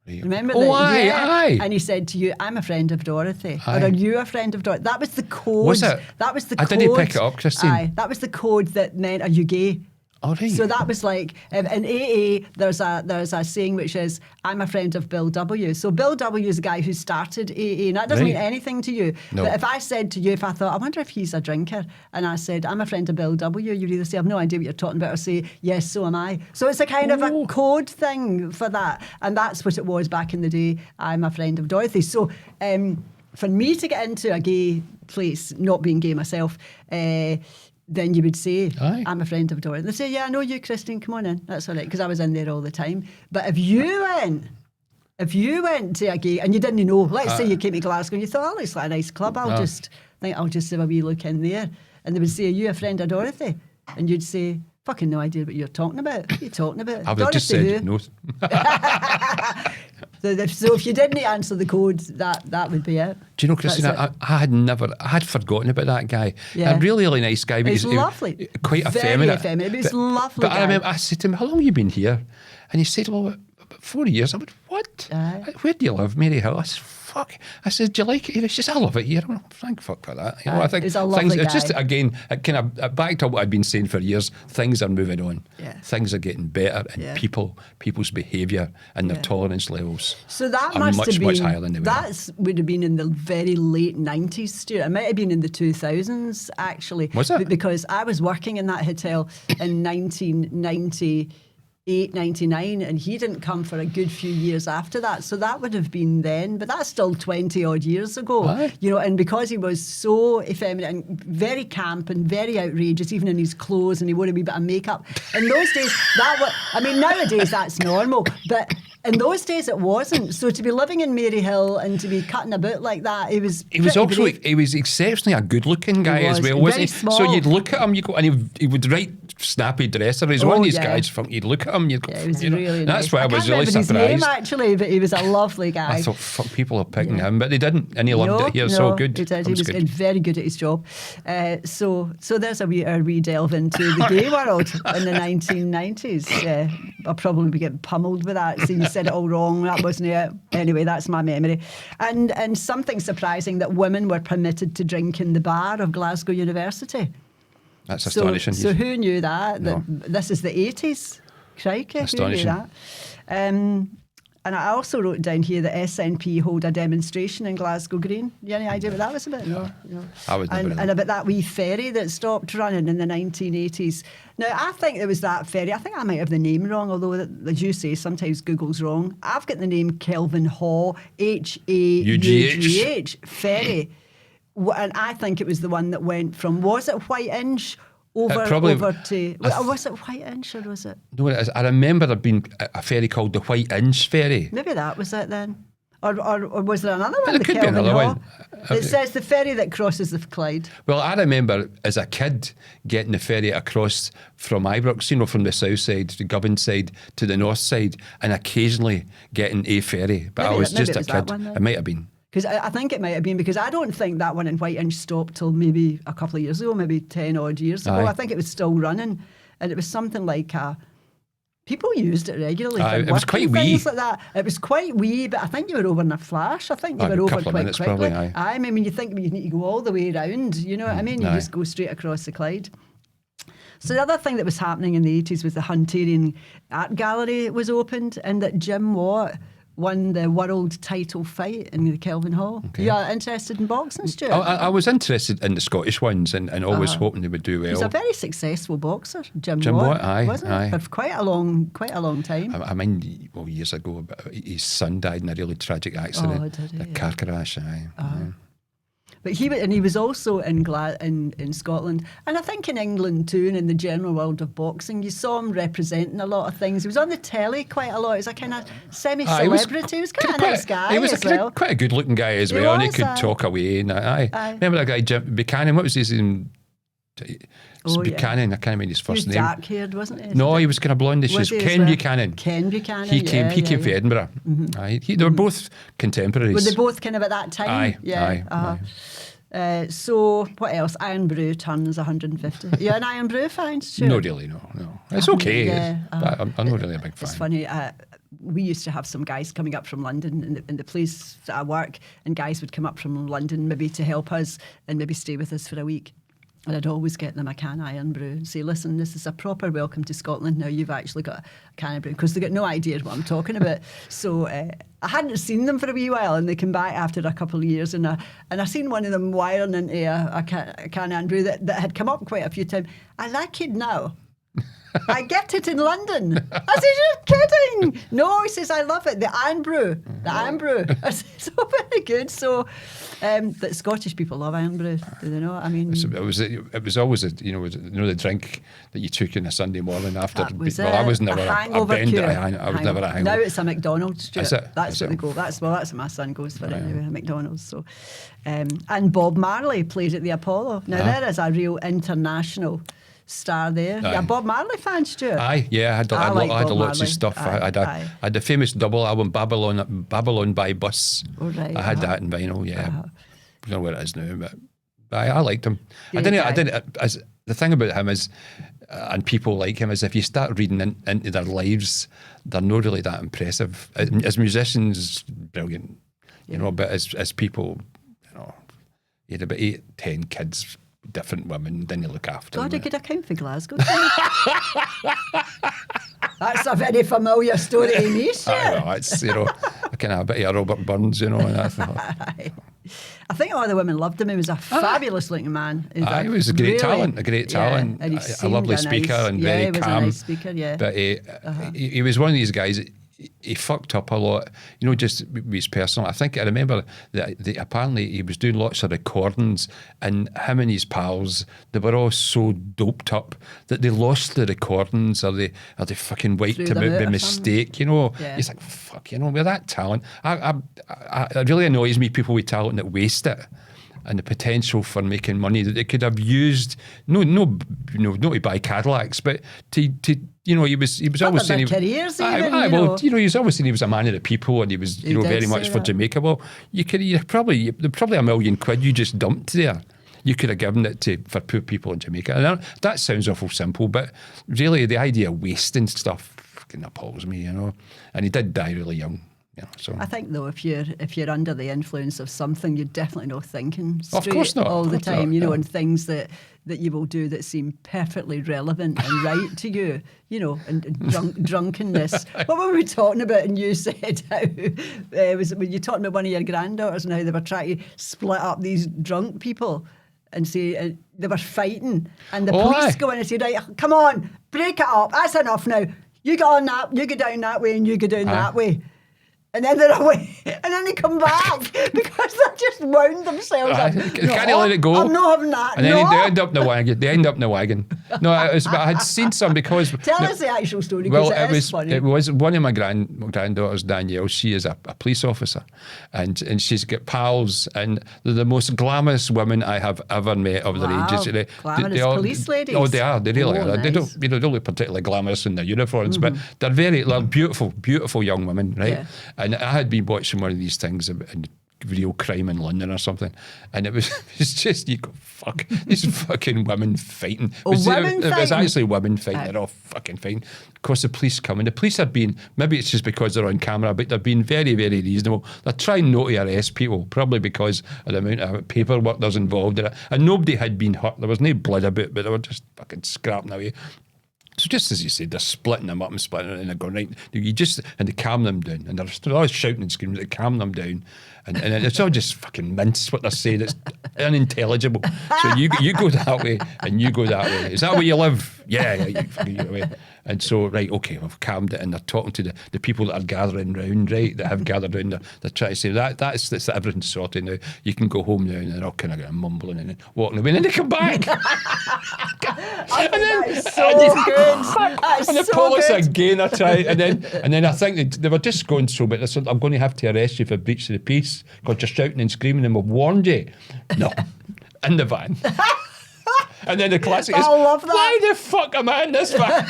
Speaker 2: Right.
Speaker 1: Remember
Speaker 2: that?
Speaker 1: Aye.
Speaker 2: Aye.
Speaker 1: And he said to you, "I'm a friend of Dorothy."
Speaker 2: Aye.
Speaker 1: Or "Are you a friend of Dorothy?" That was the code.
Speaker 2: Was it?
Speaker 1: That was the
Speaker 2: I
Speaker 1: code.
Speaker 2: didn't pick it up, Christine.
Speaker 1: Aye. That was the code that meant, "Are you gay?"
Speaker 2: All right.
Speaker 1: So that was like in AA. There's a saying which is, "I'm a friend of Bill W." So Bill W is the guy who started AA, and that doesn't mean anything to you.
Speaker 2: No.
Speaker 1: But if I said to you, if I thought, "I wonder if he's a drinker," and I said, "I'm a friend of Bill W," you'd either say, "I've no idea what you're talking about," or say, "Yes, so am I." So it's a kind of a code thing for that, and that's what it was back in the day. "I'm a friend of Dorothy." So for me to get into a gay place, not being gay myself. Then you would say,
Speaker 2: Aye.
Speaker 1: "I'm a friend of Dorothy." They say, "Yeah, I know you, Christine, come on in." That's all right, because I was in there all the time. But if you went to a gay, and you didn't know, let's say you came to Glasgow and you thought, "Oh, it's like a nice club, I'll just have a wee look in there." And they would say, "Are you a friend of Dorothy?" And you'd say, "Fucking no idea what you're talking about. What are you talking about?"
Speaker 2: I would have just said no.
Speaker 1: So if you didn't answer the code, that would be it.
Speaker 2: Do you know, Christine, I had forgotten about that guy.
Speaker 1: Yeah.
Speaker 2: A really nice guy. But
Speaker 1: He's lovely.
Speaker 2: Quite
Speaker 1: Very
Speaker 2: effeminate.
Speaker 1: effeminate, but he's a lovely
Speaker 2: But
Speaker 1: guy.
Speaker 2: I remember, I said to him, "How long have you been here?" And he said, "Well, about 4 years." I went, "What?
Speaker 1: Aye.
Speaker 2: Where do you live, Mary Hill?" I said, "Fuck." I said, "Do you like it here?" He says, "I love it here." I went, "Thank fuck for that." I think
Speaker 1: he's a lovely
Speaker 2: things, it's just,
Speaker 1: guy.
Speaker 2: again, it kind of back to what I've been saying for years, things are moving on.
Speaker 1: Yeah.
Speaker 2: Things are getting better, and people's behaviour and their tolerance levels
Speaker 1: So that
Speaker 2: are
Speaker 1: must
Speaker 2: much,
Speaker 1: have been,
Speaker 2: much higher than they were.
Speaker 1: that would have been in the very late 90s, Stuart. It might have been in the 2000s, actually.
Speaker 2: Was it?
Speaker 1: Because I was working in that hotel in 1998, 99, and he didn't come for a good few years after that. So that would have been then, but that's still 20 odd years ago.
Speaker 2: Aye.
Speaker 1: And because he was so effeminate and very camp and very outrageous, even in his clothes, and he wore a wee bit of makeup. In those days, nowadays that's normal, but in those days it wasn't. So to be living in Maryhill and to be cutting about like that, he was
Speaker 2: he was exceptionally a good-looking guy
Speaker 1: He
Speaker 2: as
Speaker 1: was.
Speaker 2: well, wasn't
Speaker 1: Very
Speaker 2: he?
Speaker 1: small.
Speaker 2: So you'd look at him, you go, and he would write snappy dresser. He's one of these
Speaker 1: yeah.
Speaker 2: guys, you'd look at him, you'd go,
Speaker 1: Yeah, he was
Speaker 2: you know.
Speaker 1: really
Speaker 2: That's
Speaker 1: nice.
Speaker 2: why I was really
Speaker 1: can't remember
Speaker 2: surprised.
Speaker 1: his name, actually, but he was a lovely guy.
Speaker 2: I thought, fuck, people are picking him, but they didn't, and he loved
Speaker 1: No,
Speaker 2: it here.
Speaker 1: no,
Speaker 2: So good.
Speaker 1: He did.
Speaker 2: That
Speaker 1: He was
Speaker 2: good.
Speaker 1: very good at his job. So there's a wee delve into the gay world in the 1990s. I'll probably be getting pummeled with that. See, you said it all wrong. That wasn't it. Anyway, that's my memory. And something surprising that women were permitted to drink in the bar of Glasgow University.
Speaker 2: That's astonishing.
Speaker 1: So who knew that?
Speaker 2: No.
Speaker 1: This is the 80s. Crikey,
Speaker 2: Astonishing.
Speaker 1: who knew that? And I also wrote down here that SNP hold a demonstration in Glasgow Green. You any idea what that was about? No.
Speaker 2: I was never in
Speaker 1: and about that wee ferry that stopped running in the 1980s. Now, I think it was that ferry. I think I might have the name wrong, although, as you say, sometimes Google's wrong. I've got the name Kelvin Hall, Haugh, ferry. And I think it was the one that went from, was it White Inch? Over to, was it White Inch or was it?
Speaker 2: No, it is. I remember there being a ferry called the White Inch Ferry.
Speaker 1: Maybe that was it then. Or was there another one?
Speaker 2: There could be another one.
Speaker 1: It says the ferry that crosses the Clyde.
Speaker 2: Well, I remember as a kid getting the ferry across from Ibrox, you know, from the south side, the Govan side to the north side, and occasionally getting a ferry. But
Speaker 1: Maybe
Speaker 2: I was
Speaker 1: maybe
Speaker 2: just
Speaker 1: it
Speaker 2: a
Speaker 1: was that
Speaker 2: kid.
Speaker 1: one then.
Speaker 2: It might have been.
Speaker 1: Because I think it might have been, because I don't think that one in White Inch stopped till maybe a couple of years ago, maybe 10 odd years ago.
Speaker 2: Aye.
Speaker 1: I think it was still running. And it was something like people used it regularly. For
Speaker 2: It was quite
Speaker 1: working
Speaker 2: wee.
Speaker 1: things like that. It was quite wee, but I think you were over in a flash. I think you
Speaker 2: Aye,
Speaker 1: were
Speaker 2: a
Speaker 1: over
Speaker 2: couple of
Speaker 1: quite
Speaker 2: minutes
Speaker 1: quickly.
Speaker 2: probably, aye.
Speaker 1: I mean, when you think you need to go all the way around, you know what I mean? You
Speaker 2: Aye.
Speaker 1: just go straight across the Clyde. So the other thing that was happening in the 80s was the Hunterian Art Gallery was opened, and that Jim Watt won the world title fight in the Kelvin Hall.
Speaker 2: Okay.
Speaker 1: You are interested in boxing, Stuart?
Speaker 2: I was interested in the Scottish ones and always hoping they would do well.
Speaker 1: He's a very successful boxer, Jim
Speaker 2: Watt, aye,
Speaker 1: wasn't
Speaker 2: aye.
Speaker 1: he? For quite a long time.
Speaker 2: I mean, well, years ago, his son died in a really tragic accident.
Speaker 1: Oh, did he?
Speaker 2: A car crash, aye. aye.
Speaker 1: But he was also in Scotland, and I think in England too, and in the general world of boxing, you saw him representing a lot of things. He was on the telly quite a lot. He was a kind of semi-celebrity. He was kind of a nice guy.
Speaker 2: He was
Speaker 1: as well.
Speaker 2: quite a good-looking guy as
Speaker 1: He
Speaker 2: well, and he
Speaker 1: was,
Speaker 2: could
Speaker 1: aye.
Speaker 2: talk away. And aye. Remember that guy Jim Buchanan? What was his name?
Speaker 1: Oh, yeah.
Speaker 2: Buchanan. I can't remember his
Speaker 1: He was
Speaker 2: first name.
Speaker 1: dark-haired, wasn't he?
Speaker 2: No, he was kind of blondish.
Speaker 1: Was he as
Speaker 2: Ken
Speaker 1: well?
Speaker 2: Buchanan.
Speaker 1: Ken Buchanan.
Speaker 2: He came from Edinburgh. Aye. They were both contemporaries.
Speaker 1: Were they both kind of at that time?
Speaker 2: Aye,
Speaker 1: Yeah.
Speaker 2: aye,
Speaker 1: So what else? Iron Brew turns 150. You an Iron Brew fan? Sure.
Speaker 2: No, really, no. It's okay.
Speaker 1: Yeah,
Speaker 2: but I'm not really a big fan.
Speaker 1: It's funny. We used to have some guys coming up from London in the place that I work, and guys would come up from London maybe to help us and maybe stay with us for a week. And I'd always get them a can of Iron Brew and say, listen, this is a proper welcome to Scotland. Now you've actually got a can of brew, because they got no idea what I'm talking about. So I hadn't seen them for a wee while, and they came back after a couple of years, and I seen one of them wiring into a can of Iron Brew that had come up quite a few times. I like it now. I get it in London. I said, you're kidding. No, he says, I love it. The Iron Brew. The Iron Brew. I said, so very good. So that Scottish people love Iron Brew. Do they know? I mean,
Speaker 2: it was always the drink that you took on a Sunday morning after.
Speaker 1: that was
Speaker 2: I was never
Speaker 1: a
Speaker 2: a
Speaker 1: hangover
Speaker 2: bender.
Speaker 1: cure.
Speaker 2: I was never a hangover.
Speaker 1: Now it's a McDonald's, Stuart.
Speaker 2: Is it?
Speaker 1: That's
Speaker 2: Is
Speaker 1: what
Speaker 2: it?
Speaker 1: they go. That's what my son goes for anyway, a McDonald's. So, and Bob Marley played at the Apollo. Now there is a real international star there.
Speaker 2: Aye.
Speaker 1: Yeah, Bob Marley fan, Stuart.
Speaker 2: Aye, yeah, I had
Speaker 1: like
Speaker 2: lots
Speaker 1: Bob
Speaker 2: of
Speaker 1: Marley.
Speaker 2: stuff. I had
Speaker 1: Aye.
Speaker 2: the famous double album Babylon by Bus.
Speaker 1: Oh, right,
Speaker 2: I had that in vinyl. Yeah, I don't know where it is now, but I liked him. I didn't. As the thing about him is, and people like him, is if you start reading into their lives, they're not really that impressive. As musicians, brilliant, you know. But as people, you know, he had about 8-10 kids. Different women, didn't you look after
Speaker 1: God,
Speaker 2: them?
Speaker 1: I could account for Glasgow. That's a very familiar story to me, Stuart.
Speaker 2: I know, it's, you know, I kind of a bit of a Robert Burns, you know. And I thought,
Speaker 1: I think all the women loved him. He was a fabulous looking man.
Speaker 2: he was a great talent,
Speaker 1: and he
Speaker 2: a
Speaker 1: seemed
Speaker 2: lovely speaker and very
Speaker 1: he was
Speaker 2: calm.
Speaker 1: a nice speaker, yeah.
Speaker 2: But he was one of these guys. He fucked up a lot, you know, just with his personal. I think I remember that apparently he was doing lots of recordings, and him and his pals, they were all so doped up that they lost the recordings, or they fucking wiped
Speaker 1: Threw
Speaker 2: them
Speaker 1: them
Speaker 2: out
Speaker 1: out
Speaker 2: by
Speaker 1: or
Speaker 2: mistake, you know.
Speaker 1: Yeah.
Speaker 2: He's like, fuck, you know, with that talent. It really annoys me, people with talent that waste it. and the potential for making money that they could have used. Not to buy Cadillacs, but to he was always saying
Speaker 1: careers
Speaker 2: he was always saying he was a man of the people, and he was very much for Jamaica. Well, there's probably £1 million you just dumped there. You could have given it for poor people in Jamaica. And that sounds awful simple, but really the idea of wasting stuff fucking appalls me, And he did die really young. So
Speaker 1: I think though, if you're under the influence of something, you're definitely not thinking straight
Speaker 2: of course not,
Speaker 1: all the time,
Speaker 2: not,
Speaker 1: and things that you will do that seem perfectly relevant and right to you, and drunkenness. What were we talking about? And you said how was it when you talking about one of your granddaughters and how they were trying to split up these drunk people and say they were fighting, and the police go in and say, right, come on, break it up, that's enough now. You go on that, you go down that way, and you go down that way. And then they're away, and then they come back because they just wound themselves up.
Speaker 2: Can't let it go.
Speaker 1: I'm not having that.
Speaker 2: And then they end up in the wagon. No, I had seen some because.
Speaker 1: Tell us the actual story because it is funny.
Speaker 2: It was one of my granddaughters, Danielle. She is a police officer, and she's got pals, and they're the most glamorous women I have ever met of their ages.
Speaker 1: Glamorous police ladies.
Speaker 2: Oh, they are. They really are.
Speaker 1: Nice.
Speaker 2: They don't, they don't look particularly glamorous in their uniforms, but they're beautiful, beautiful young women, right?
Speaker 1: Yeah.
Speaker 2: And I had been watching one of these things in real crime in London or something, and it's just, you go, fuck, these fucking women fighting. It was actually women fighting. They're all fucking fighting. Of course, the police come, and the police have been, maybe it's just because they're on camera, but they're being very, very reasonable. They're trying not to arrest people, probably because of the amount of paperwork there's involved in it. And nobody had been hurt. There was no blood about, but they were just fucking scrapping away. So just as you said, they're splitting them up and splitting them, and they're going, right, and they calm them down, and they're always shouting and screaming, they calm them down, and it's all just fucking mince what they're saying. It's unintelligible. So you go that way, and you go that way. Is that where you live? Yeah, you fucking go away. And so, right, okay, we've calmed it, and they're talking to the people that are gathering round, right, that have gathered round. They're trying to say that's everything's sorted now. You can go home now, and they're all kind of mumbling and walking away, and then they come back.
Speaker 1: That is so good.
Speaker 2: And the police again are trying, and then I think they were just going so, but they said, I'm going to have to arrest you for breach of the peace because you're shouting and screaming, and we've warned you. No, in the van. And then the classic is,
Speaker 1: I love that.
Speaker 2: Why the fuck am I in this van?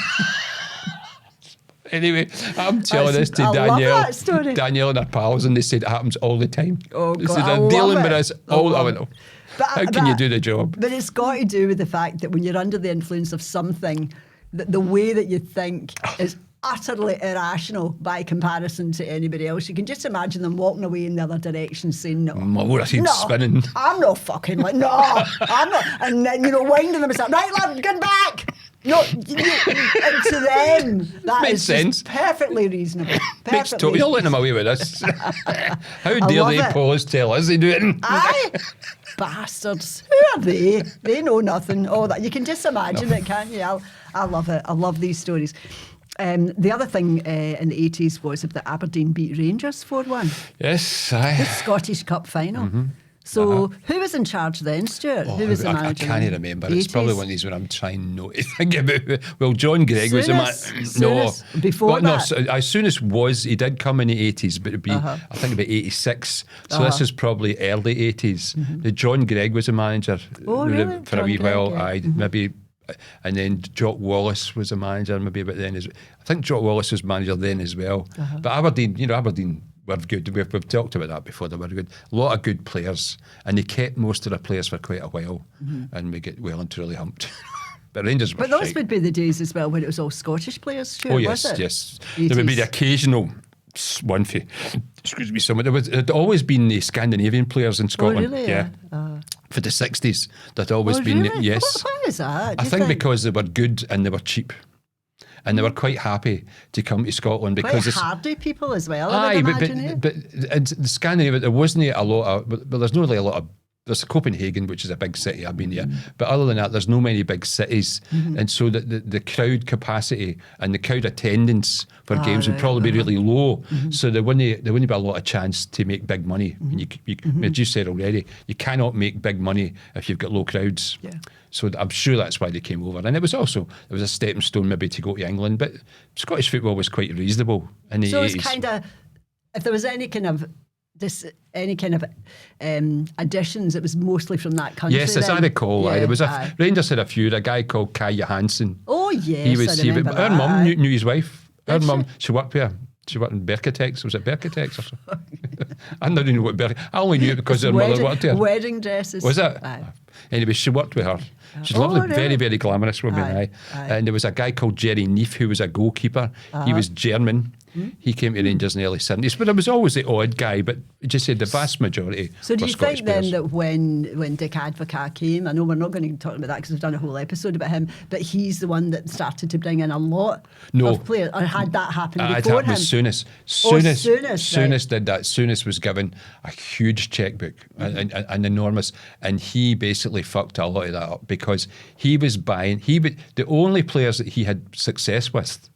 Speaker 2: Anyway, I'm telling this to Danielle and her pals, and they said it happens all the time.
Speaker 1: Oh, God,
Speaker 2: they said they're dealing with us all the time. How can you do the job?
Speaker 1: But it's got to do with the fact that when you're under the influence of something, that the way that you think is utterly irrational by comparison to anybody else. You can just imagine them walking away in the other direction saying, no,
Speaker 2: spinning.
Speaker 1: I'm not fucking like, no, I'm not. And then, winding themselves, right, lad, get back. No, and to them, that
Speaker 2: makes
Speaker 1: is
Speaker 2: sense.
Speaker 1: Perfectly reasonable.
Speaker 2: You're letting them away with this. How dare they pause tell us they do it?
Speaker 1: Aye. Bastards. Who are they? They know nothing. All that. You can just imagine it, can't you? I love it. I love these stories. The other thing in the 80s was that Aberdeen beat Rangers 4-1.
Speaker 2: Yes, aye.
Speaker 1: The Scottish Cup final. Mm-hmm. So who was in charge then, Stuart? Who was the manager?
Speaker 2: I can't remember. 80s? It's probably one of these when I'm trying not to think about it. Well, John Gregg was the manager. No.
Speaker 1: Before that?
Speaker 2: No, as soon as he did come in the 80s, but it'd be, I think about 86. So this is probably early 80s. Mm-hmm. John Gregg was the manager
Speaker 1: really?
Speaker 2: For a wee while. Maybe. And then Jock Wallace was the manager, maybe about then. I think Jock Wallace was manager then as well. But Aberdeen were good. We've talked about that before. They were good. A lot of good players, and they kept most of their players for quite a while, and we get well and truly humped. But Rangers were
Speaker 1: those would be the days as well when it was all Scottish players, sure,
Speaker 2: yes,
Speaker 1: was it?
Speaker 2: Yes. 80s. There would be the occasional one for, excuse me, someone. There'd always been the Scandinavian players in Scotland.
Speaker 1: Oh, really?
Speaker 2: Yeah. For the 60s, there'd always been,
Speaker 1: really?
Speaker 2: Yes.
Speaker 1: Why is that?
Speaker 2: I think because they were good and they were cheap. And they were quite happy to come to Scotland because
Speaker 1: quite hardy people as well.
Speaker 2: But the Scandinavia, there wasn't a lot of, but there's not really a lot of. There's Copenhagen, which is a big city. I've been there, but other than that, there's no many big cities, and so the crowd capacity and the crowd attendance for games would probably be really low. So there wouldn't be a lot of chance to make big money. And as you said already, you cannot make big money if you've got low crowds.
Speaker 1: Yeah.
Speaker 2: So I'm sure that's why they came over, and it was a stepping stone maybe to go to England. But Scottish football was quite reasonable in the 80s.
Speaker 1: So it's kind of, if there was any kind of any kind of additions, it was mostly from that country.
Speaker 2: Yes, as I recall,
Speaker 1: Yeah,
Speaker 2: there was
Speaker 1: aye.
Speaker 2: Rangers had a few. A guy called Kai Johansson.
Speaker 1: Oh yes, I remember
Speaker 2: Our
Speaker 1: that.
Speaker 2: mum knew his wife. Our
Speaker 1: Did
Speaker 2: mum,
Speaker 1: she?
Speaker 2: she worked with her. She worked in Bercatex. Was it Bercatex or something? I didn't know what Bercatex. I only knew it because her mother worked there.
Speaker 1: Wedding dresses.
Speaker 2: Was it?
Speaker 1: Aye.
Speaker 2: Anyway, she worked with her. She's
Speaker 1: Oh,
Speaker 2: lovely,
Speaker 1: really?
Speaker 2: very, very glamorous woman.
Speaker 1: Aye,
Speaker 2: Aye.
Speaker 1: aye.
Speaker 2: And there was a guy called Jerry Neef who was a goalkeeper. He was German. He came to Rangers in the early 70s, but there was always the odd guy. But just said the vast majority.
Speaker 1: So do
Speaker 2: were
Speaker 1: you
Speaker 2: Scottish
Speaker 1: think then
Speaker 2: players.
Speaker 1: that when Dick Advocaat came, I know we're not going to talk about that because we've done a whole episode about him, but he's the one that started to bring in a lot of players, or had that happen
Speaker 2: It
Speaker 1: before
Speaker 2: happened
Speaker 1: him?
Speaker 2: Soonest.
Speaker 1: Soonest, right.
Speaker 2: Did that. Soonest was given a huge checkbook, an enormous, and he basically fucked a lot of that up because he was buying. The only players that he had success with,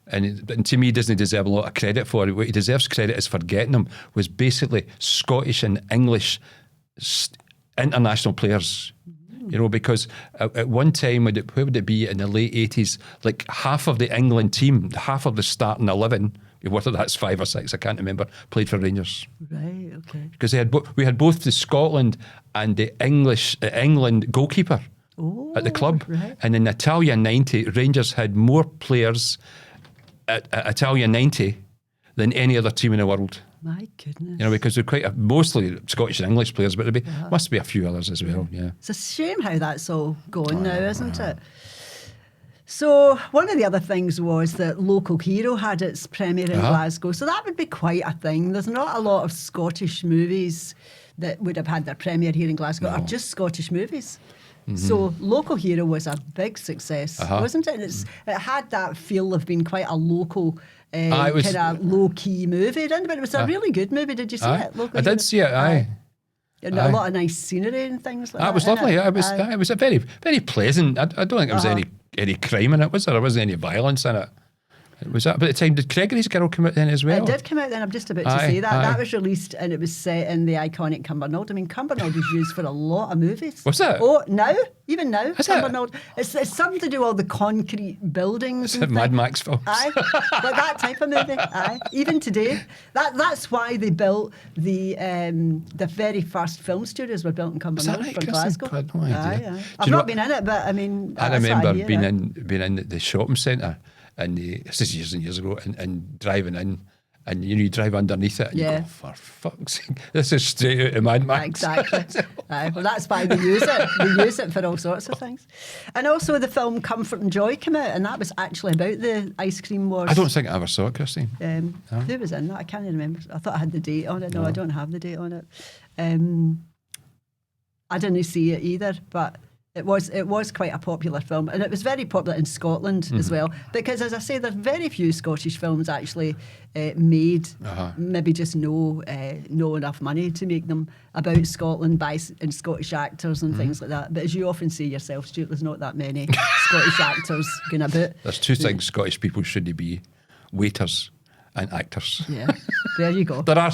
Speaker 2: and to me, he doesn't deserve a lot of credit for it. What he deserves credit is for getting them was basically Scottish and English international players. Because at one time, where would it be in the late 80s? Like half of the England team, half of the starting 11, whether that's 5 or 6, I can't remember, played for Rangers.
Speaker 1: Right, okay.
Speaker 2: Because we had both the Scotland and the England goalkeeper at the club.
Speaker 1: Right.
Speaker 2: And in Italia 90, Rangers had more players at Italia 90 than any other team in the world.
Speaker 1: My goodness.
Speaker 2: Because they're quite mostly Scottish and English players, but must be a few others as well. Yeah.
Speaker 1: It's a shame how that's all going now, isn't it? So one of the other things was that Local Hero had its premiere in Glasgow. So that would be quite a thing. There's not a lot of Scottish movies that would have had their premiere here in Glasgow, or just Scottish movies. So Local Hero was a big success, wasn't it? And it had that feel of being quite a local, kind of low-key movie, didn't it? But it was a really good movie. Did you see it? Local
Speaker 2: I did see it, aye.
Speaker 1: And a lot of nice scenery and things like that.
Speaker 2: It was lovely. It was a very, very pleasant. I don't think there was any crime in it, was there? There wasn't any violence in it. It was that. But at the time, did Gregory's Girl come out then as well?
Speaker 1: It did come out then. I'm just about to say that. That was released and it was set in the iconic Cumbernauld. I mean, Cumbernauld was used for a lot of movies.
Speaker 2: Was it?
Speaker 1: Oh, now? Even now?
Speaker 2: Is
Speaker 1: Cumbernauld. It's something to do with all the concrete buildings.
Speaker 2: Is it Mad Max films?
Speaker 1: Aye. Like that type of movie. Aye. Even today. That's why they built the very first film studios were built in Cumbernauld for Glasgow.
Speaker 2: I had no idea.
Speaker 1: Aye. I've not been in it, but I mean,
Speaker 2: I
Speaker 1: that's what
Speaker 2: remember
Speaker 1: hear,
Speaker 2: being in the shopping centre, and this is years and years ago, and driving in, and you drive underneath it, and you go, for fuck's sake, this is straight out of Mad Max.
Speaker 1: Exactly. Aye, well, that's why they use it. They use it for all sorts of things. And also the film Comfort and Joy came out, and that was actually about the ice cream wars.
Speaker 2: I don't think I ever saw it, Christine.
Speaker 1: Who was in that? I can't even remember. I thought I had the date on it. No, I don't have the date on it. I didn't see it either, but it was quite a popular film, and it was very popular in Scotland as well, because as I say, there's very few Scottish films actually made, maybe just no enough money to make them about Scotland and Scottish actors and things like that. But as you often say yourself, Stuart, there's not that many Scottish actors going about.
Speaker 2: There's two things Scottish people shouldn't be: waiters and actors.
Speaker 1: Yeah, there you go.
Speaker 2: There are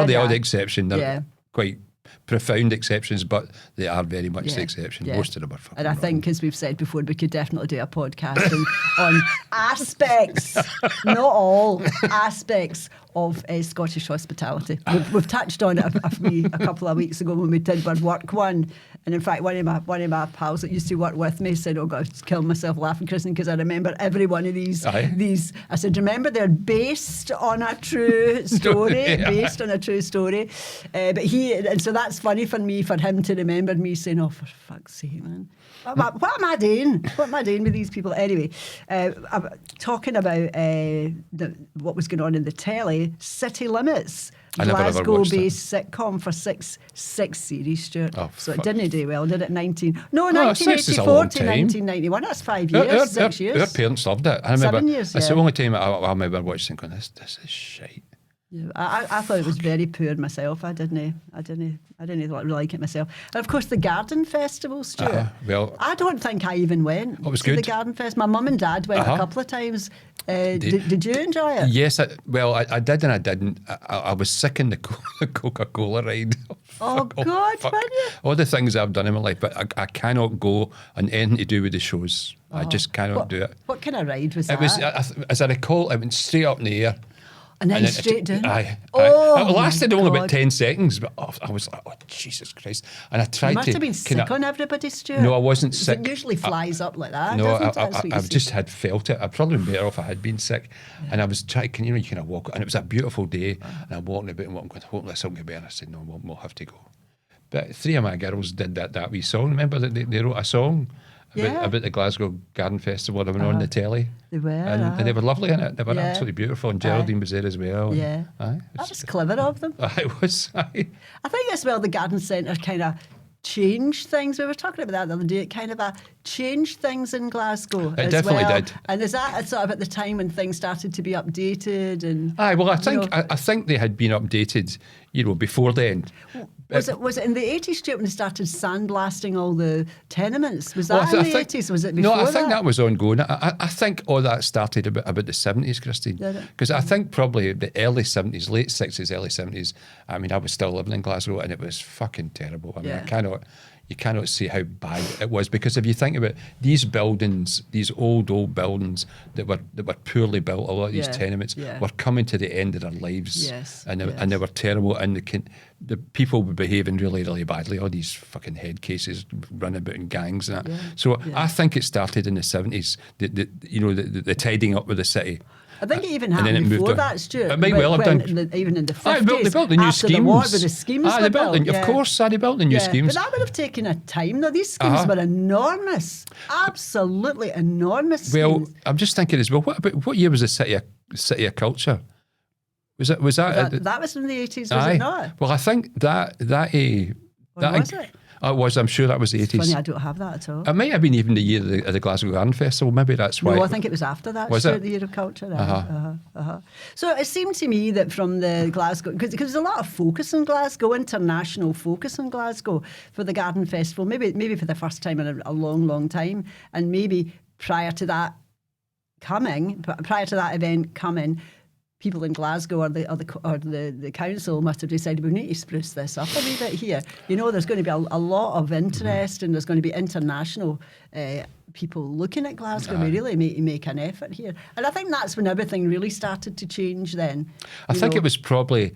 Speaker 2: the odd exception. They're quite profound exceptions, but they are very much the exception. Most of them are fucking
Speaker 1: And I
Speaker 2: wrong.
Speaker 1: think, as we've said before, we could definitely do a podcast on aspects, not all aspects of Scottish hospitality. We've touched on it a couple of weeks ago when we did our work one. And in fact, one of my pals that used to work with me said, "Oh God, I was killing myself laughing, Kristen, because I remember every one of these. I said, remember, they're based on a true story, based on a true story." And so that's funny for him to remember me saying, "Oh, for fuck's sake, man. What am I doing? What am I doing with these people?" Anyway, I'm talking about what was going on in the telly, City Limits. Glasgow-based sitcom for six series, Stuart.
Speaker 2: Oh,
Speaker 1: so it didn't do well, did it? 1984 to 1991. That's 5 years, 6 years.
Speaker 2: Our parents loved it. I remember
Speaker 1: 7 years,
Speaker 2: That's the only time I remember watching going, this is shite.
Speaker 1: Yeah, I thought it was very poor myself. I didn't really like it myself. And of course, the Garden Festival, Stuart.
Speaker 2: Well,
Speaker 1: I don't think I even went
Speaker 2: was
Speaker 1: to
Speaker 2: good.
Speaker 1: the Garden Fest. My mum and dad went a couple of times. Did you enjoy it?
Speaker 2: Yes, I did and I didn't. I was sick in the Coca-Cola ride.
Speaker 1: Oh, God, weren't you?
Speaker 2: All the things I've done in my life, but I cannot go on anything to do with the shows. I just cannot do it.
Speaker 1: What kind of ride was
Speaker 2: It
Speaker 1: that?
Speaker 2: was, as I recall, it went straight up in the air.
Speaker 1: And then straight down.
Speaker 2: Aye.
Speaker 1: Oh,
Speaker 2: it lasted
Speaker 1: my
Speaker 2: only
Speaker 1: God.
Speaker 2: about 10 seconds, but I was like, oh, Jesus Christ. And I tried
Speaker 1: You must
Speaker 2: to...
Speaker 1: have been sick on everybody, Stuart.
Speaker 2: No, I wasn't
Speaker 1: 'Cause
Speaker 2: sick.
Speaker 1: It usually flies up like that.
Speaker 2: No,
Speaker 1: doesn't it? That's what you
Speaker 2: I
Speaker 1: see.
Speaker 2: just had felt it. I'd probably been better off if I had been sick. And I was trying, you kind of walk, and it was a beautiful day, and I'm walking about and going, hopefully this will get better. I said, no, we'll have to go. But 3 of my girls did that wee song. Remember that they wrote a song about the Glasgow Garden Festival that were on the telly?
Speaker 1: They were.
Speaker 2: And they were lovely in it. They were absolutely beautiful. And Geraldine was there as well.
Speaker 1: Yeah.
Speaker 2: Aye.
Speaker 1: That was clever of them.
Speaker 2: It was. Aye.
Speaker 1: I think as well the garden centre kind of changed things. We were talking about that the other day. It kind of changed things in Glasgow.
Speaker 2: It definitely did.
Speaker 1: And is that sort of at the time when things started to be updated? And
Speaker 2: Aye, well, I think they had been updated, before then.
Speaker 1: Was it in the 80s, Stuart, when they started sandblasting all the tenements? Was that in the 80s? Was it before that?
Speaker 2: No, I think that was ongoing. I think all that started about the 70s, Christine. Because I think probably the early 70s, late 60s, early 70s, I mean, I was still living in Glasgow and it was fucking terrible. I mean, you cannot see how bad it was, because if you think about these buildings, these old buildings that were poorly built, a lot of these tenements were coming to the end of their lives, and they were terrible, and the people were behaving really, really badly. All these fucking head cases running about in gangs and that. So I think it started in the 70s. The tidying up with the city.
Speaker 1: I think it even happened before that, Stuart.
Speaker 2: It may well have done.
Speaker 1: Even in the 50s.
Speaker 2: They built the new
Speaker 1: after
Speaker 2: schemes.
Speaker 1: The war, where the schemes were built.
Speaker 2: Of course, they built the new schemes.
Speaker 1: But that would have taken a time, though. These schemes were enormous. Absolutely enormous schemes.
Speaker 2: Well, I'm just thinking as well, what year was the City of Culture? Was that
Speaker 1: That was in the 80s, was it not?
Speaker 2: Well, I think that
Speaker 1: was it?
Speaker 2: It was. I'm sure that was the 80s.
Speaker 1: Funny, I don't have that at all.
Speaker 2: It might have been even the year of the Glasgow Garden Festival. Maybe that's why.
Speaker 1: No, I think it was after that.
Speaker 2: Was it?
Speaker 1: The Year of Culture. So it seemed to me that from the Glasgow, because there's a lot of focus in Glasgow, international focus in Glasgow for the Garden Festival, maybe for the first time in a long, long time, and maybe prior to that event coming, people in Glasgow or the council must have decided we need to spruce this up a wee bit here. There's going to be a lot of interest, and there's going to be international people looking at Glasgow. We really make an effort here, and I think that's when everything really started to change. Then
Speaker 2: I think it was probably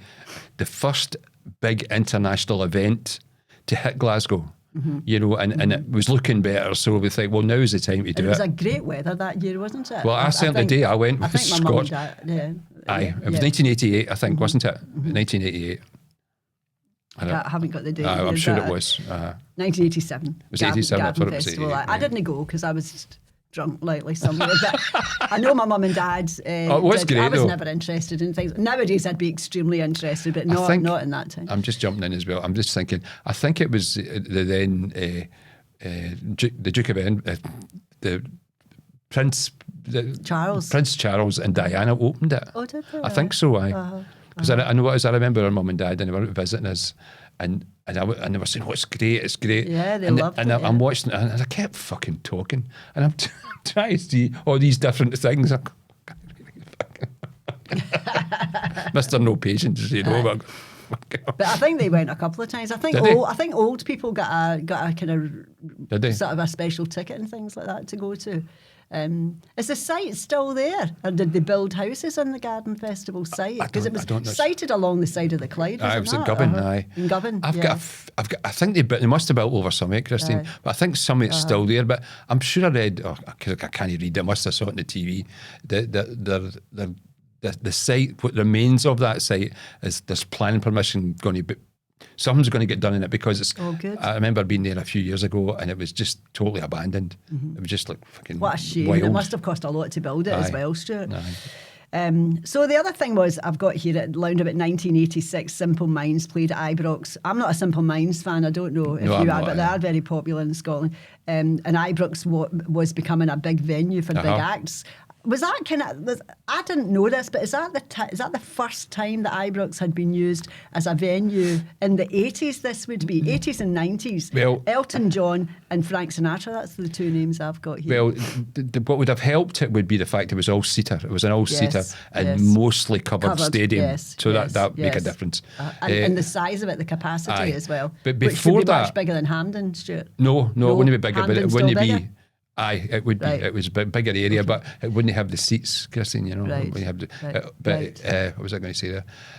Speaker 2: the first big international event to hit Glasgow. And it was looking better, so we think, well, now is the time to do it.
Speaker 1: It was a great weather that year, wasn't it?
Speaker 2: Well, I certainly did. I went with
Speaker 1: my mum and
Speaker 2: Scott.
Speaker 1: dad.
Speaker 2: Aye, it was 1988, I think, wasn't it? 1988.
Speaker 1: I haven't got the date.
Speaker 2: I'm sure it was.
Speaker 1: 1987.
Speaker 2: It was 87, I thought it was
Speaker 1: Festival.
Speaker 2: 88.
Speaker 1: I didn't go because I was drunk lightly somewhere. But I know my mum and dad.
Speaker 2: It was great,
Speaker 1: I was
Speaker 2: though.
Speaker 1: never interested in things. Nowadays, I'd be extremely interested, but not in that time.
Speaker 2: I'm just jumping in as well. I'm just thinking. I think it was the Duke of Edinburgh, the Prince Charles and Diana opened it.
Speaker 1: Oh, did they?
Speaker 2: I think so. Because I know I remember our mum and dad, and they were visiting us, and they were saying, "Oh, it's great."
Speaker 1: Yeah, they loved it.
Speaker 2: And I'm watching it, and I kept fucking talking, and I'm trying to see all these different things. Mr. No Patience,
Speaker 1: But I think they went a couple of times. I think old people got a kind of sort of a special ticket and things like that to go to. Is the site still there? Or did they build houses on the Garden Festival site? Because it was sited along the side of the Clyde.
Speaker 2: It was in Govan. In
Speaker 1: Govan.
Speaker 2: I think they must have built over something, Christine. But I think some of it's still there. But I'm sure I read. I can't read it. I must have saw it on the TV. The site, what remains of that site, is there's planning permission going to be. Something's going to get done in it because it's.
Speaker 1: Oh, good.
Speaker 2: I remember being there a few years ago and it was just totally abandoned. It was just like fucking.
Speaker 1: What a shame!
Speaker 2: Wild.
Speaker 1: It must have cost a lot to build it as well, Stuart. So the other thing was, I've got here at around about 1986, Simple Minds played at Ibrox. I'm not a Simple Minds fan. I don't know if you are, but they are very popular in Scotland. And Ibrox was becoming a big venue for big acts. Was that I didn't know this, but is that the first time that Ibrox had been used as a venue in the 80s? This would be 80s and 90s.
Speaker 2: Well,
Speaker 1: Elton John and Frank Sinatra. That's the two names I've got here.
Speaker 2: Well, what would have helped it would be the fact it was all seater. It was an all seater and mostly covered stadium, so that make a difference.
Speaker 1: And the size of it, the capacity as well.
Speaker 2: But
Speaker 1: which
Speaker 2: before
Speaker 1: would be
Speaker 2: that,
Speaker 1: much bigger than Hampden, Stuart.
Speaker 2: No, it wouldn't be bigger, but it wouldn't be. Aye, it would be.
Speaker 1: Right.
Speaker 2: It was a bigger area, but it wouldn't have the seats, Christine, you know.
Speaker 1: Right.
Speaker 2: It wouldn't have the,
Speaker 1: Right.
Speaker 2: but
Speaker 1: Right.
Speaker 2: what was I going to say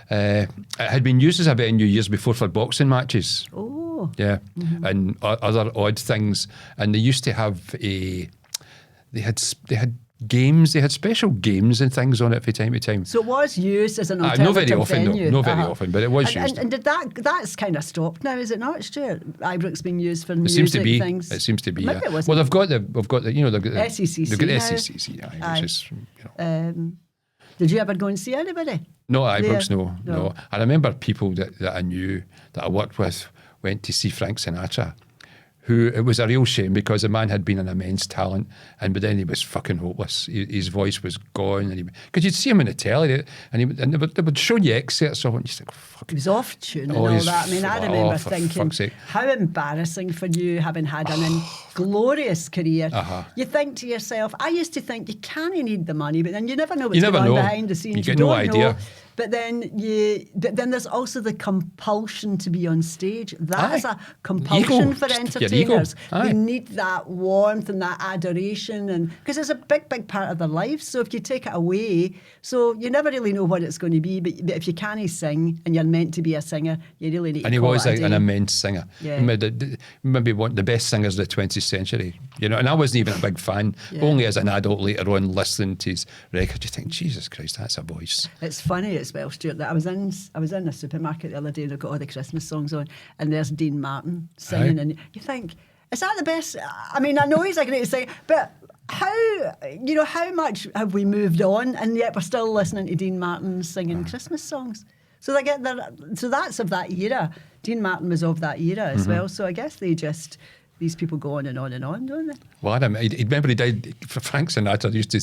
Speaker 2: there? It had been used as a venue years before for boxing matches.
Speaker 1: Oh.
Speaker 2: Yeah, and other odd things. And they used to have they had games. They had special games and things on it from time to time.
Speaker 1: So it was used as an alternative
Speaker 2: Not very often,
Speaker 1: venue.
Speaker 2: though. Not very often, but it was used.
Speaker 1: And did that's kind of stopped now, is it not, Stuart? Ibrook's being used for
Speaker 2: It
Speaker 1: music
Speaker 2: seems to be.
Speaker 1: things.
Speaker 2: It seems to be.
Speaker 1: Maybe
Speaker 2: Yeah.
Speaker 1: it wasn't.
Speaker 2: Well, they've got the, you know, they've got the
Speaker 1: SECC
Speaker 2: They've got the
Speaker 1: now.
Speaker 2: SECC. Aye, which is, you know.
Speaker 1: Did you ever go and see anybody?
Speaker 2: No, Ibrox,
Speaker 1: there?
Speaker 2: no. I remember people that I knew, that I worked with, went to see Frank Sinatra, who, it was a real shame because the man had been an immense talent, but then he was fucking hopeless. His voice was gone, and because you'd see him in the telly, and they would show you excerpts of it, and you think, fuck.
Speaker 1: He was off tune and
Speaker 2: Oh,
Speaker 1: all
Speaker 2: he's
Speaker 1: that. I mean, I
Speaker 2: oh,
Speaker 1: remember
Speaker 2: for
Speaker 1: thinking,
Speaker 2: fuck's sake.
Speaker 1: how embarrassing for you having had an glorious career. You think to yourself, I used to think you can't need the money, but then you never know what's
Speaker 2: never
Speaker 1: going on
Speaker 2: know.
Speaker 1: behind the scenes.
Speaker 2: You get
Speaker 1: don't
Speaker 2: no idea.
Speaker 1: know. But then there's also the compulsion to be on stage. That is a compulsion
Speaker 2: Ego.
Speaker 1: for
Speaker 2: Just your
Speaker 1: entertainers.
Speaker 2: ego. Aye.
Speaker 1: They need that warmth and that adoration, and because it's a big, big part of their life. So if you take it away, so you never really know what it's going to be. But if you can't sing and you're meant to be a singer, you really need to
Speaker 2: And he
Speaker 1: call
Speaker 2: was
Speaker 1: it a
Speaker 2: an
Speaker 1: day.
Speaker 2: immense singer.
Speaker 1: Yeah.
Speaker 2: Maybe one of the best singers of the 20th century. You know, and I wasn't even a big fan.
Speaker 1: Yeah.
Speaker 2: Only as an adult later on, listening to his record, you think, Jesus Christ, that's a voice.
Speaker 1: It's funny as well, Stuart, that I was in a supermarket the other day and they've got all the Christmas songs on, and there's Dean Martin singing,
Speaker 2: Aye.
Speaker 1: and you think, is that the best? I mean, I know he's a great singer, but how much have we moved on, and yet we're still listening to Dean Martin singing Christmas songs? So so that's of that era. Dean Martin was of that era as well. So I guess these people go on and on and on, don't they?
Speaker 2: Well, I remember he died. Frank Sinatra used to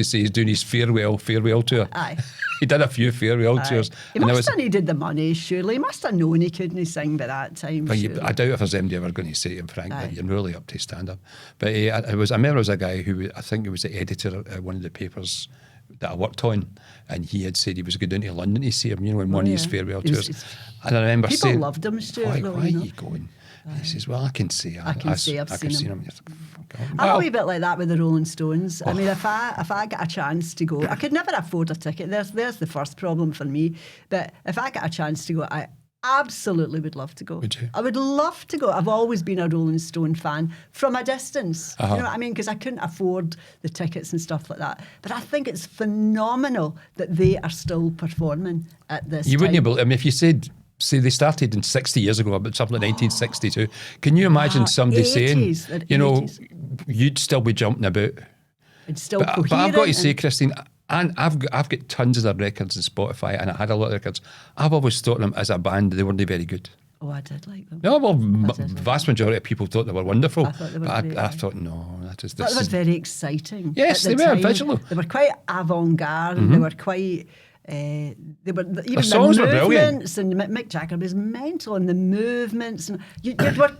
Speaker 2: say he's doing his farewell tour.
Speaker 1: Aye.
Speaker 2: He did a few farewell tours.
Speaker 1: He must have needed the money, surely. He must have known he couldn't sing by that time.
Speaker 2: But
Speaker 1: surely.
Speaker 2: I doubt if there's anybody ever going to say to him, Frank,
Speaker 1: Aye.
Speaker 2: that you're really up to stand up. But I remember there was a guy who, I think he was the editor at one of the papers that I worked on, and he had said he was going down to London to see him, you know, in one of his farewell tours. And I remember
Speaker 1: People
Speaker 2: saying,
Speaker 1: loved him, Stuart.
Speaker 2: why
Speaker 1: though,
Speaker 2: are
Speaker 1: you know?
Speaker 2: you going? And he says, well, I can say
Speaker 1: I've seen him.
Speaker 2: You're like, fuck off.
Speaker 1: I'm a wee bit like that with the Rolling Stones. I mean, if I get a chance to go, I could never afford a ticket. There's the first problem for me. But if I get a chance to go, I absolutely would love to go.
Speaker 2: Would you?
Speaker 1: I would love to go. I've always been a Rolling Stone fan from a distance.
Speaker 2: Uh-huh.
Speaker 1: You know what I mean? Because I couldn't afford the tickets and stuff like that. But I think it's phenomenal that they are still performing at this
Speaker 2: You
Speaker 1: time.
Speaker 2: wouldn't believe, I mean, if you said, say they started in 60 years ago, about something like 1962, can you imagine somebody
Speaker 1: 80s,
Speaker 2: saying,
Speaker 1: the
Speaker 2: you know,
Speaker 1: 80s.
Speaker 2: you'd still be jumping about?
Speaker 1: It's still
Speaker 2: But
Speaker 1: coherent.
Speaker 2: I've got to say,
Speaker 1: and-
Speaker 2: Christine, and I've got tons of their records on Spotify, and I had a lot of records. I've always thought them as a band, they weren't very good.
Speaker 1: Oh, I did like them.
Speaker 2: No, well,
Speaker 1: did.
Speaker 2: vast majority of people thought they were wonderful.
Speaker 1: I thought they were
Speaker 2: but
Speaker 1: great,
Speaker 2: I
Speaker 1: yeah.
Speaker 2: thot, no, that is
Speaker 1: But they
Speaker 2: this.
Speaker 1: were very exciting.
Speaker 2: Yes,
Speaker 1: at the
Speaker 2: they were,
Speaker 1: time.
Speaker 2: visual.
Speaker 1: They were quite avant-garde. They were quite. They were even
Speaker 2: songs
Speaker 1: the
Speaker 2: were brilliant.
Speaker 1: movements, and Mick Jagger was mental, and the movements, and you were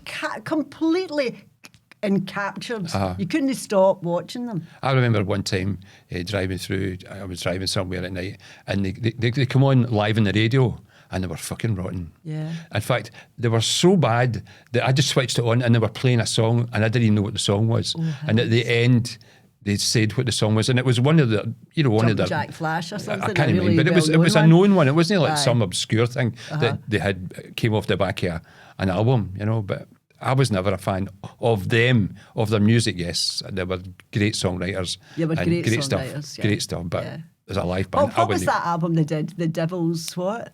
Speaker 1: completely captured. You couldn't stop watching them.
Speaker 2: I remember one time driving through, I was driving somewhere at night, and they come on live on the radio, and they were fucking rotten.
Speaker 1: Yeah.
Speaker 2: In fact, they were so bad that I just switched it on, and they were playing a song, and I didn't even know what the song was. And at the end, they said what the song was, and it was one of the, one of the
Speaker 1: Jack Flash or something.
Speaker 2: I can't
Speaker 1: a
Speaker 2: remember,
Speaker 1: really
Speaker 2: but it was a
Speaker 1: well-known
Speaker 2: known one. It wasn't like
Speaker 1: Aye.
Speaker 2: some obscure thing that they had came off the back of an album, But I was never a fan of them, of their music. Yes, they were great songwriters.
Speaker 1: Yeah, but
Speaker 2: and
Speaker 1: great
Speaker 2: stuff,
Speaker 1: songwriters, yeah.
Speaker 2: great stuff. But
Speaker 1: Yeah.
Speaker 2: as a live
Speaker 1: Oh,
Speaker 2: band, I
Speaker 1: what was
Speaker 2: wouldn't.
Speaker 1: that album they did? The Devil's what?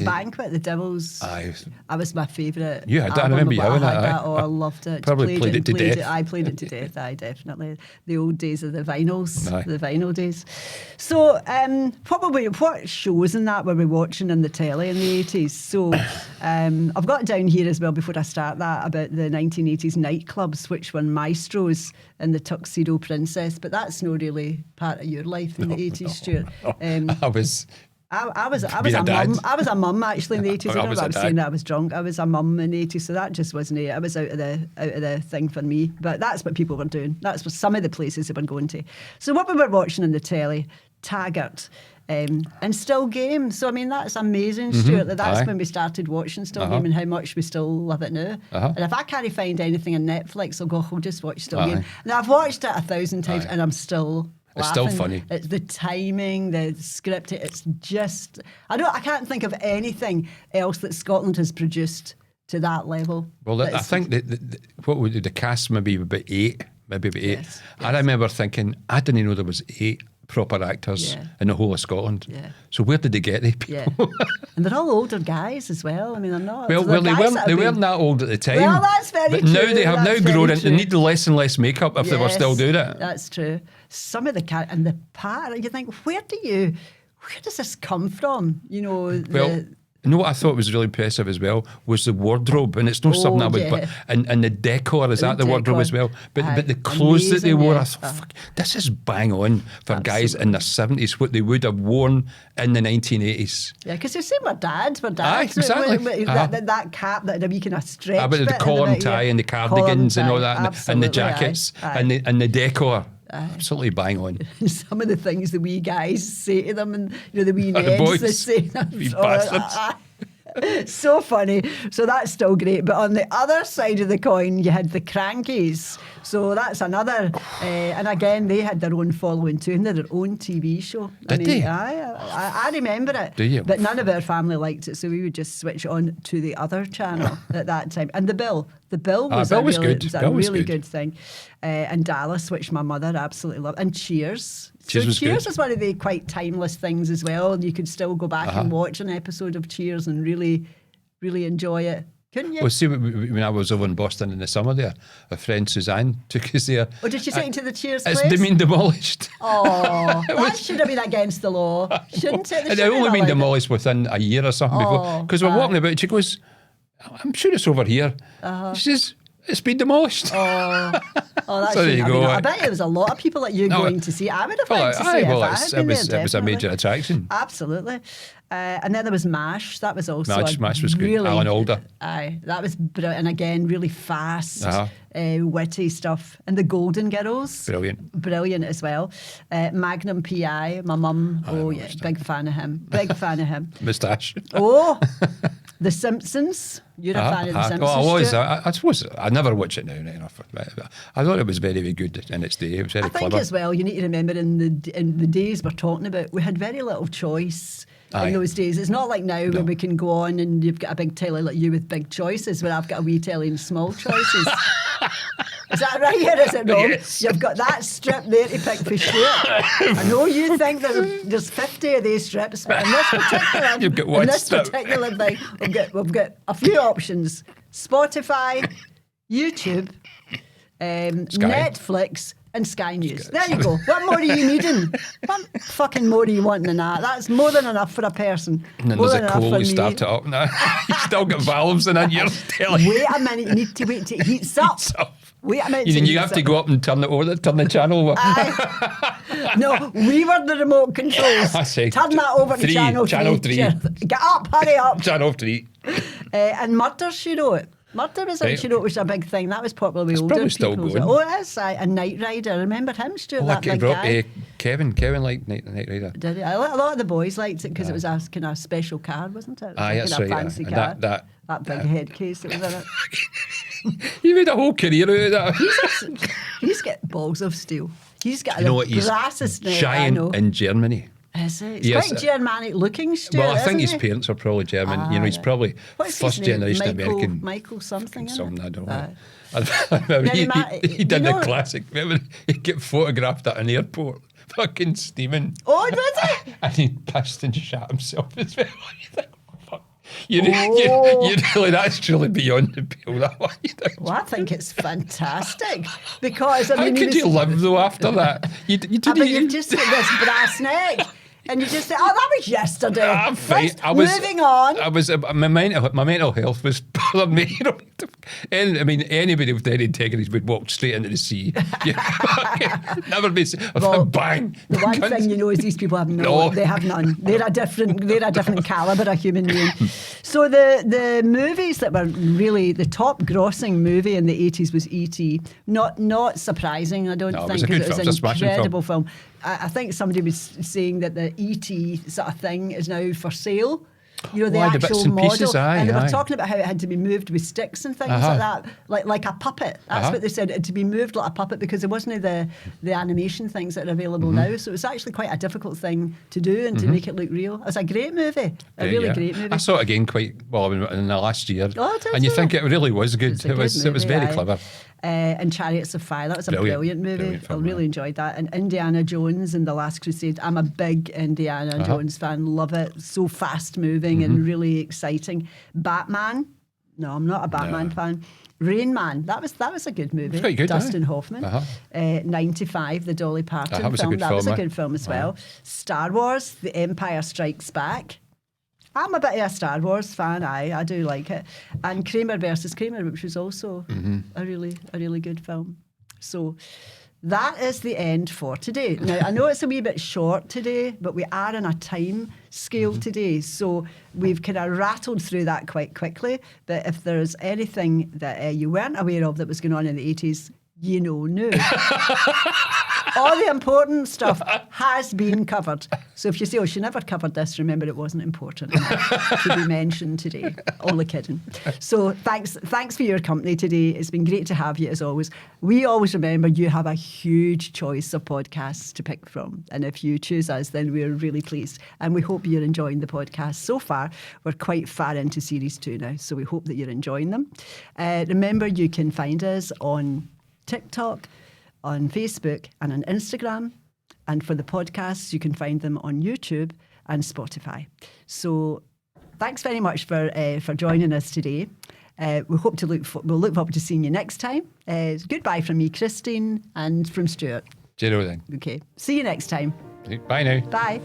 Speaker 1: Banquet, the Devil's.
Speaker 2: Aye.
Speaker 1: That was my favourite.
Speaker 2: You had that, I
Speaker 1: album
Speaker 2: remember you
Speaker 1: of what
Speaker 2: having
Speaker 1: I had
Speaker 2: that,
Speaker 1: that.
Speaker 2: aye.
Speaker 1: Oh, I loved it.
Speaker 2: Probably played it to death.
Speaker 1: I played it to death. Aye, definitely. The old days of the vinyls,
Speaker 2: Aye.
Speaker 1: the vinyl days. So, probably what shows in that were we watching in the telly in the 80s? So, I've got down here as well before I start that about the 1980s nightclubs, which were Maestros and the Tuxedo Princess. But that's not really part of your life in the 80s, Stuart.
Speaker 2: I was
Speaker 1: I was
Speaker 2: Being
Speaker 1: a
Speaker 2: a dad.
Speaker 1: mum. I was a mum actually in the 80s. I
Speaker 2: I
Speaker 1: don't know
Speaker 2: was
Speaker 1: if I
Speaker 2: a
Speaker 1: was
Speaker 2: dad.
Speaker 1: saying that I was drunk. I was a mum in the 80s, so that just wasn't it. I was out of the thing for me. But that's what people were doing. That's what some of the places they were going to. So what we were watching on the telly, Taggart. And Still Game. So, I mean, that's amazing, Stuart. That's
Speaker 2: Aye.
Speaker 1: when we started watching Still Game and how much we still love it now. And if I can't find anything on Netflix, I'll go, I'll just watch Still Game. Now, I've watched it 1,000 times and I'm still
Speaker 2: It's
Speaker 1: laughing.
Speaker 2: still funny.
Speaker 1: It's the timing, the script. It's just... I can't think of anything else that Scotland has produced to that level.
Speaker 2: Well, I think what would the cast maybe about 8, maybe about 8.
Speaker 1: Yes,
Speaker 2: I remember thinking, I didn't know there was 8 proper actors in the whole of Scotland.
Speaker 1: Yeah.
Speaker 2: So where did they get the people?
Speaker 1: Yeah. And they're all older guys as well. I mean, they're not...
Speaker 2: Well,
Speaker 1: they're
Speaker 2: they
Speaker 1: guys
Speaker 2: weren't.
Speaker 1: that
Speaker 2: They
Speaker 1: have
Speaker 2: weren't
Speaker 1: been-
Speaker 2: that old at the time.
Speaker 1: Well, that's very
Speaker 2: but
Speaker 1: true.
Speaker 2: now they have
Speaker 1: That's
Speaker 2: now grown
Speaker 1: very
Speaker 2: in. They
Speaker 1: true.
Speaker 2: need less and less makeup if they were still doing it.
Speaker 1: That's true. Some of the and the part, you think, where does this come from? You know,
Speaker 2: Well, you know what I thought was really impressive as well was the wardrobe, and it's not something I would.
Speaker 1: yeah.
Speaker 2: But and the decor is that the wardrobe
Speaker 1: decor.
Speaker 2: as well. But
Speaker 1: Aye,
Speaker 2: the clothes that they
Speaker 1: amazing,
Speaker 2: wore,
Speaker 1: yeah.
Speaker 2: I thought, fuck, this is bang on for guys in their 70s what they would have worn in the 1980s.
Speaker 1: yeah, because you've seen my dads.
Speaker 2: Aye, exactly.
Speaker 1: That cap, that wee kind of stretch.
Speaker 2: But the
Speaker 1: bit in
Speaker 2: collar and
Speaker 1: bit, yeah.
Speaker 2: tie and the
Speaker 1: Collar
Speaker 2: cardigans and all
Speaker 1: tie,
Speaker 2: that, and the
Speaker 1: absolutely,
Speaker 2: jackets
Speaker 1: aye.
Speaker 2: and the decor. Absolutely bang on.
Speaker 1: Some of the things the wee guys say to them, and the wee
Speaker 2: The
Speaker 1: neds
Speaker 2: boys,
Speaker 1: they say.
Speaker 2: wee
Speaker 1: Oh,
Speaker 2: bastards.
Speaker 1: so funny. So that's still great. But on the other side of the coin, you had the Crankies. So that's another. And again, they had their own following too, and they had their own TV show.
Speaker 2: Did they?
Speaker 1: I remember it.
Speaker 2: Do you?
Speaker 1: But none of our family liked it, so we would just switch on to the other channel at that time. And the Bill was
Speaker 2: Bill
Speaker 1: a
Speaker 2: was
Speaker 1: really,
Speaker 2: good.
Speaker 1: was a
Speaker 2: Bill was
Speaker 1: really
Speaker 2: good.
Speaker 1: good thing. And Dallas, which my mother absolutely loved. And Cheers.
Speaker 2: Cheers was
Speaker 1: Cheers
Speaker 2: good.
Speaker 1: is one of the quite timeless things as well. And you could still go back and watch an episode of Cheers and really, really enjoy it. Couldn't you?
Speaker 2: Well, see, when I was over in Boston in the summer there, a friend Suzanne took us there.
Speaker 1: Or did you take it to the Cheers
Speaker 2: It's
Speaker 1: place?
Speaker 2: been demolished.
Speaker 1: Oh, that should have been against the law, shouldn't it? They
Speaker 2: It
Speaker 1: shouldn't
Speaker 2: only
Speaker 1: have
Speaker 2: been
Speaker 1: allowed it.
Speaker 2: demolished within a year or something before.
Speaker 1: Oh,
Speaker 2: Because we're walking about, she goes, I'm sure it's over here. She says, it's been demolished.
Speaker 1: Oh, that
Speaker 2: So there
Speaker 1: shouldn't
Speaker 2: you
Speaker 1: have
Speaker 2: go.
Speaker 1: been. I bet there was a lot of people like you
Speaker 2: No,
Speaker 1: going to see. I would have
Speaker 2: Well,
Speaker 1: liked to see
Speaker 2: aye,
Speaker 1: it
Speaker 2: well,
Speaker 1: if I had been there,
Speaker 2: it was a major
Speaker 1: definitely.
Speaker 2: attraction.
Speaker 1: Absolutely. And then there was MASH. That was also
Speaker 2: MASH was good.
Speaker 1: really,
Speaker 2: Alan Alda.
Speaker 1: Aye, that was brilliant. And again, really fast,
Speaker 2: Uh-huh.
Speaker 1: witty stuff. And the Golden Girls.
Speaker 2: Brilliant.
Speaker 1: As well. Magnum PI, my mum. Oh, yeah, big fan of him. Big fan of him.
Speaker 2: Moustache.
Speaker 1: Oh, The Simpsons. You're a fan of The Simpsons.
Speaker 2: Oh, I was.
Speaker 1: Stuart?
Speaker 2: I suppose I never watch it now. Enough. I thought it was very, very good in its day. It was very
Speaker 1: I think
Speaker 2: clever.
Speaker 1: as well, you need to remember in the days we're talking about, we had very little choice
Speaker 2: Aye.
Speaker 1: in those days. It's not like now where we can go on and you've got a big telly like you with big choices, where I've got a wee telly and small choices. Is that right or is it wrong?
Speaker 2: Yes.
Speaker 1: You've got that strip there to pick for Stuart. I know you think there's 50 of these strips, but in this particular,
Speaker 2: You've got one
Speaker 1: in this
Speaker 2: strip.
Speaker 1: particular thing, we've got a few options: Spotify, YouTube, Netflix, and Sky News. There you go. What more are you needing? What fucking more are you wanting than that? That's more than enough for a person.
Speaker 2: And then
Speaker 1: More
Speaker 2: there's
Speaker 1: than
Speaker 2: a
Speaker 1: enough
Speaker 2: coal,
Speaker 1: for
Speaker 2: you
Speaker 1: me.
Speaker 2: start it up now. You still got valves in your telly.
Speaker 1: Wait a minute, you need to wait till it heats up. Wait a minute. till it
Speaker 2: You
Speaker 1: heats
Speaker 2: have to go up and turn the channel over.
Speaker 1: Aye. No, we were the remote controls.
Speaker 2: I see.
Speaker 1: Turn that over to
Speaker 2: Three,
Speaker 1: channel 3.
Speaker 2: channel three.
Speaker 1: Get up, hurry up.
Speaker 2: Channel 3.
Speaker 1: And Murder, She Wrote. Murder was
Speaker 2: Right.
Speaker 1: She Wrote was a big thing. That was popular with older
Speaker 2: probably still
Speaker 1: people.
Speaker 2: going.
Speaker 1: Oh, it is. Aye. And Knight Rider. Remember him, Stuart? That big guy.
Speaker 2: Kevin liked Knight Rider.
Speaker 1: Did he? A lot of the boys liked it because it was a kind of special car, wasn't it? It was
Speaker 2: Aye,
Speaker 1: a
Speaker 2: that's
Speaker 1: kind of
Speaker 2: right,
Speaker 1: fancy
Speaker 2: and
Speaker 1: car.
Speaker 2: that-
Speaker 1: big head case that was in it.
Speaker 2: He made a whole career out of that.
Speaker 1: He's got balls of steel. He's got
Speaker 2: You know
Speaker 1: the
Speaker 2: what? He's
Speaker 1: brassest neck, I
Speaker 2: giant
Speaker 1: know.
Speaker 2: in Germany.
Speaker 1: Is it? He's
Speaker 2: Yes.
Speaker 1: quite Germanic looking, Stuart.
Speaker 2: Well, I think his
Speaker 1: isn't he?
Speaker 2: parents are probably German.
Speaker 1: Ah,
Speaker 2: he's
Speaker 1: right.
Speaker 2: probably
Speaker 1: What's his
Speaker 2: first
Speaker 1: name?
Speaker 2: generation American.
Speaker 1: Michael something, isn't
Speaker 2: Something,
Speaker 1: it?
Speaker 2: I don't know.
Speaker 1: Aye.
Speaker 2: I remember
Speaker 1: Yeah,
Speaker 2: he did
Speaker 1: you know-
Speaker 2: the classic. Remember, he'd get photographed at an airport, fucking steaming.
Speaker 1: Oh, was he?
Speaker 2: And he pissed and shat himself as well. You think, oh, fuck. You
Speaker 1: Oh.
Speaker 2: really, that's truly beyond the pale, that one. You think,
Speaker 1: Well, I think it's fantastic because I
Speaker 2: how
Speaker 1: mean,
Speaker 2: could you live though after that? You
Speaker 1: I mean, you've just got this brass neck. And you just say, "Oh, that was yesterday."
Speaker 2: I'm fine.
Speaker 1: Moving on.
Speaker 2: I was my mental health was bothering me. You know, and I mean, anybody with any integrity would walk straight into the sea. Never be.
Speaker 1: Well,
Speaker 2: bang.
Speaker 1: The one thing you know is these people have no. They have none. They're a different caliber of human being. So the movies that were really the top grossing movie in the 80s was E.T. Not surprising, I don't think, because it was an incredible film. I think somebody was saying that the E.T. sort of thing is now for sale. You know, the actual model.
Speaker 2: Pieces,
Speaker 1: and they were talking about how it had to be moved with sticks and things like that, like a puppet. That's what they said, it had to be moved like a puppet because there wasn't the animation things that are available now. So it was actually quite a difficult thing to do and to make it look real. It's a great movie, great movie.
Speaker 2: I saw it again quite well in the last year.
Speaker 1: Oh,
Speaker 2: and you think it really was good. It was very clever.
Speaker 1: And Chariots of Fire, that was a brilliant movie.
Speaker 2: Film,
Speaker 1: I really enjoyed that. And Indiana Jones and The Last Crusade, I'm a big Indiana Jones fan, love it. So fast moving and really exciting. Batman, no, I'm not a Batman fan. Rain Man, that was a good movie.
Speaker 2: Quite good,
Speaker 1: Dustin Hoffman. 95, the Dolly Parton film. That was a good film as well. Star Wars, The Empire Strikes Back. I'm a bit of a Star Wars fan. I do like it. And Kramer versus Kramer, which was also a really good film. So that is the end for today. Now, I know it's a wee bit short today, but we are on a time scale today. So we've kind of rattled through that quite quickly. But if there's anything that you weren't aware of that was going on in the 80s, you know, no. All the important stuff has been covered. So if you say, "Oh, she never covered this," remember it wasn't important to be mentioned today. Only kidding. So thanks for your company today. It's been great to have you as always. We always remember you have a huge choice of podcasts to pick from. And if you choose us, then we're really pleased. And we hope you're enjoying the podcast so far. We're quite far into series 2 now, so we hope that you're enjoying them. Remember, you can find us on TikTok, on Facebook and on Instagram. And for the podcasts, you can find them on YouTube and Spotify. So thanks very much for joining us today. We'll look forward to seeing you next time. Goodbye from me, Christine, and from Stuart.
Speaker 2: Cheerio then.
Speaker 1: Okay. See you next time.
Speaker 2: Bye now.
Speaker 1: Bye.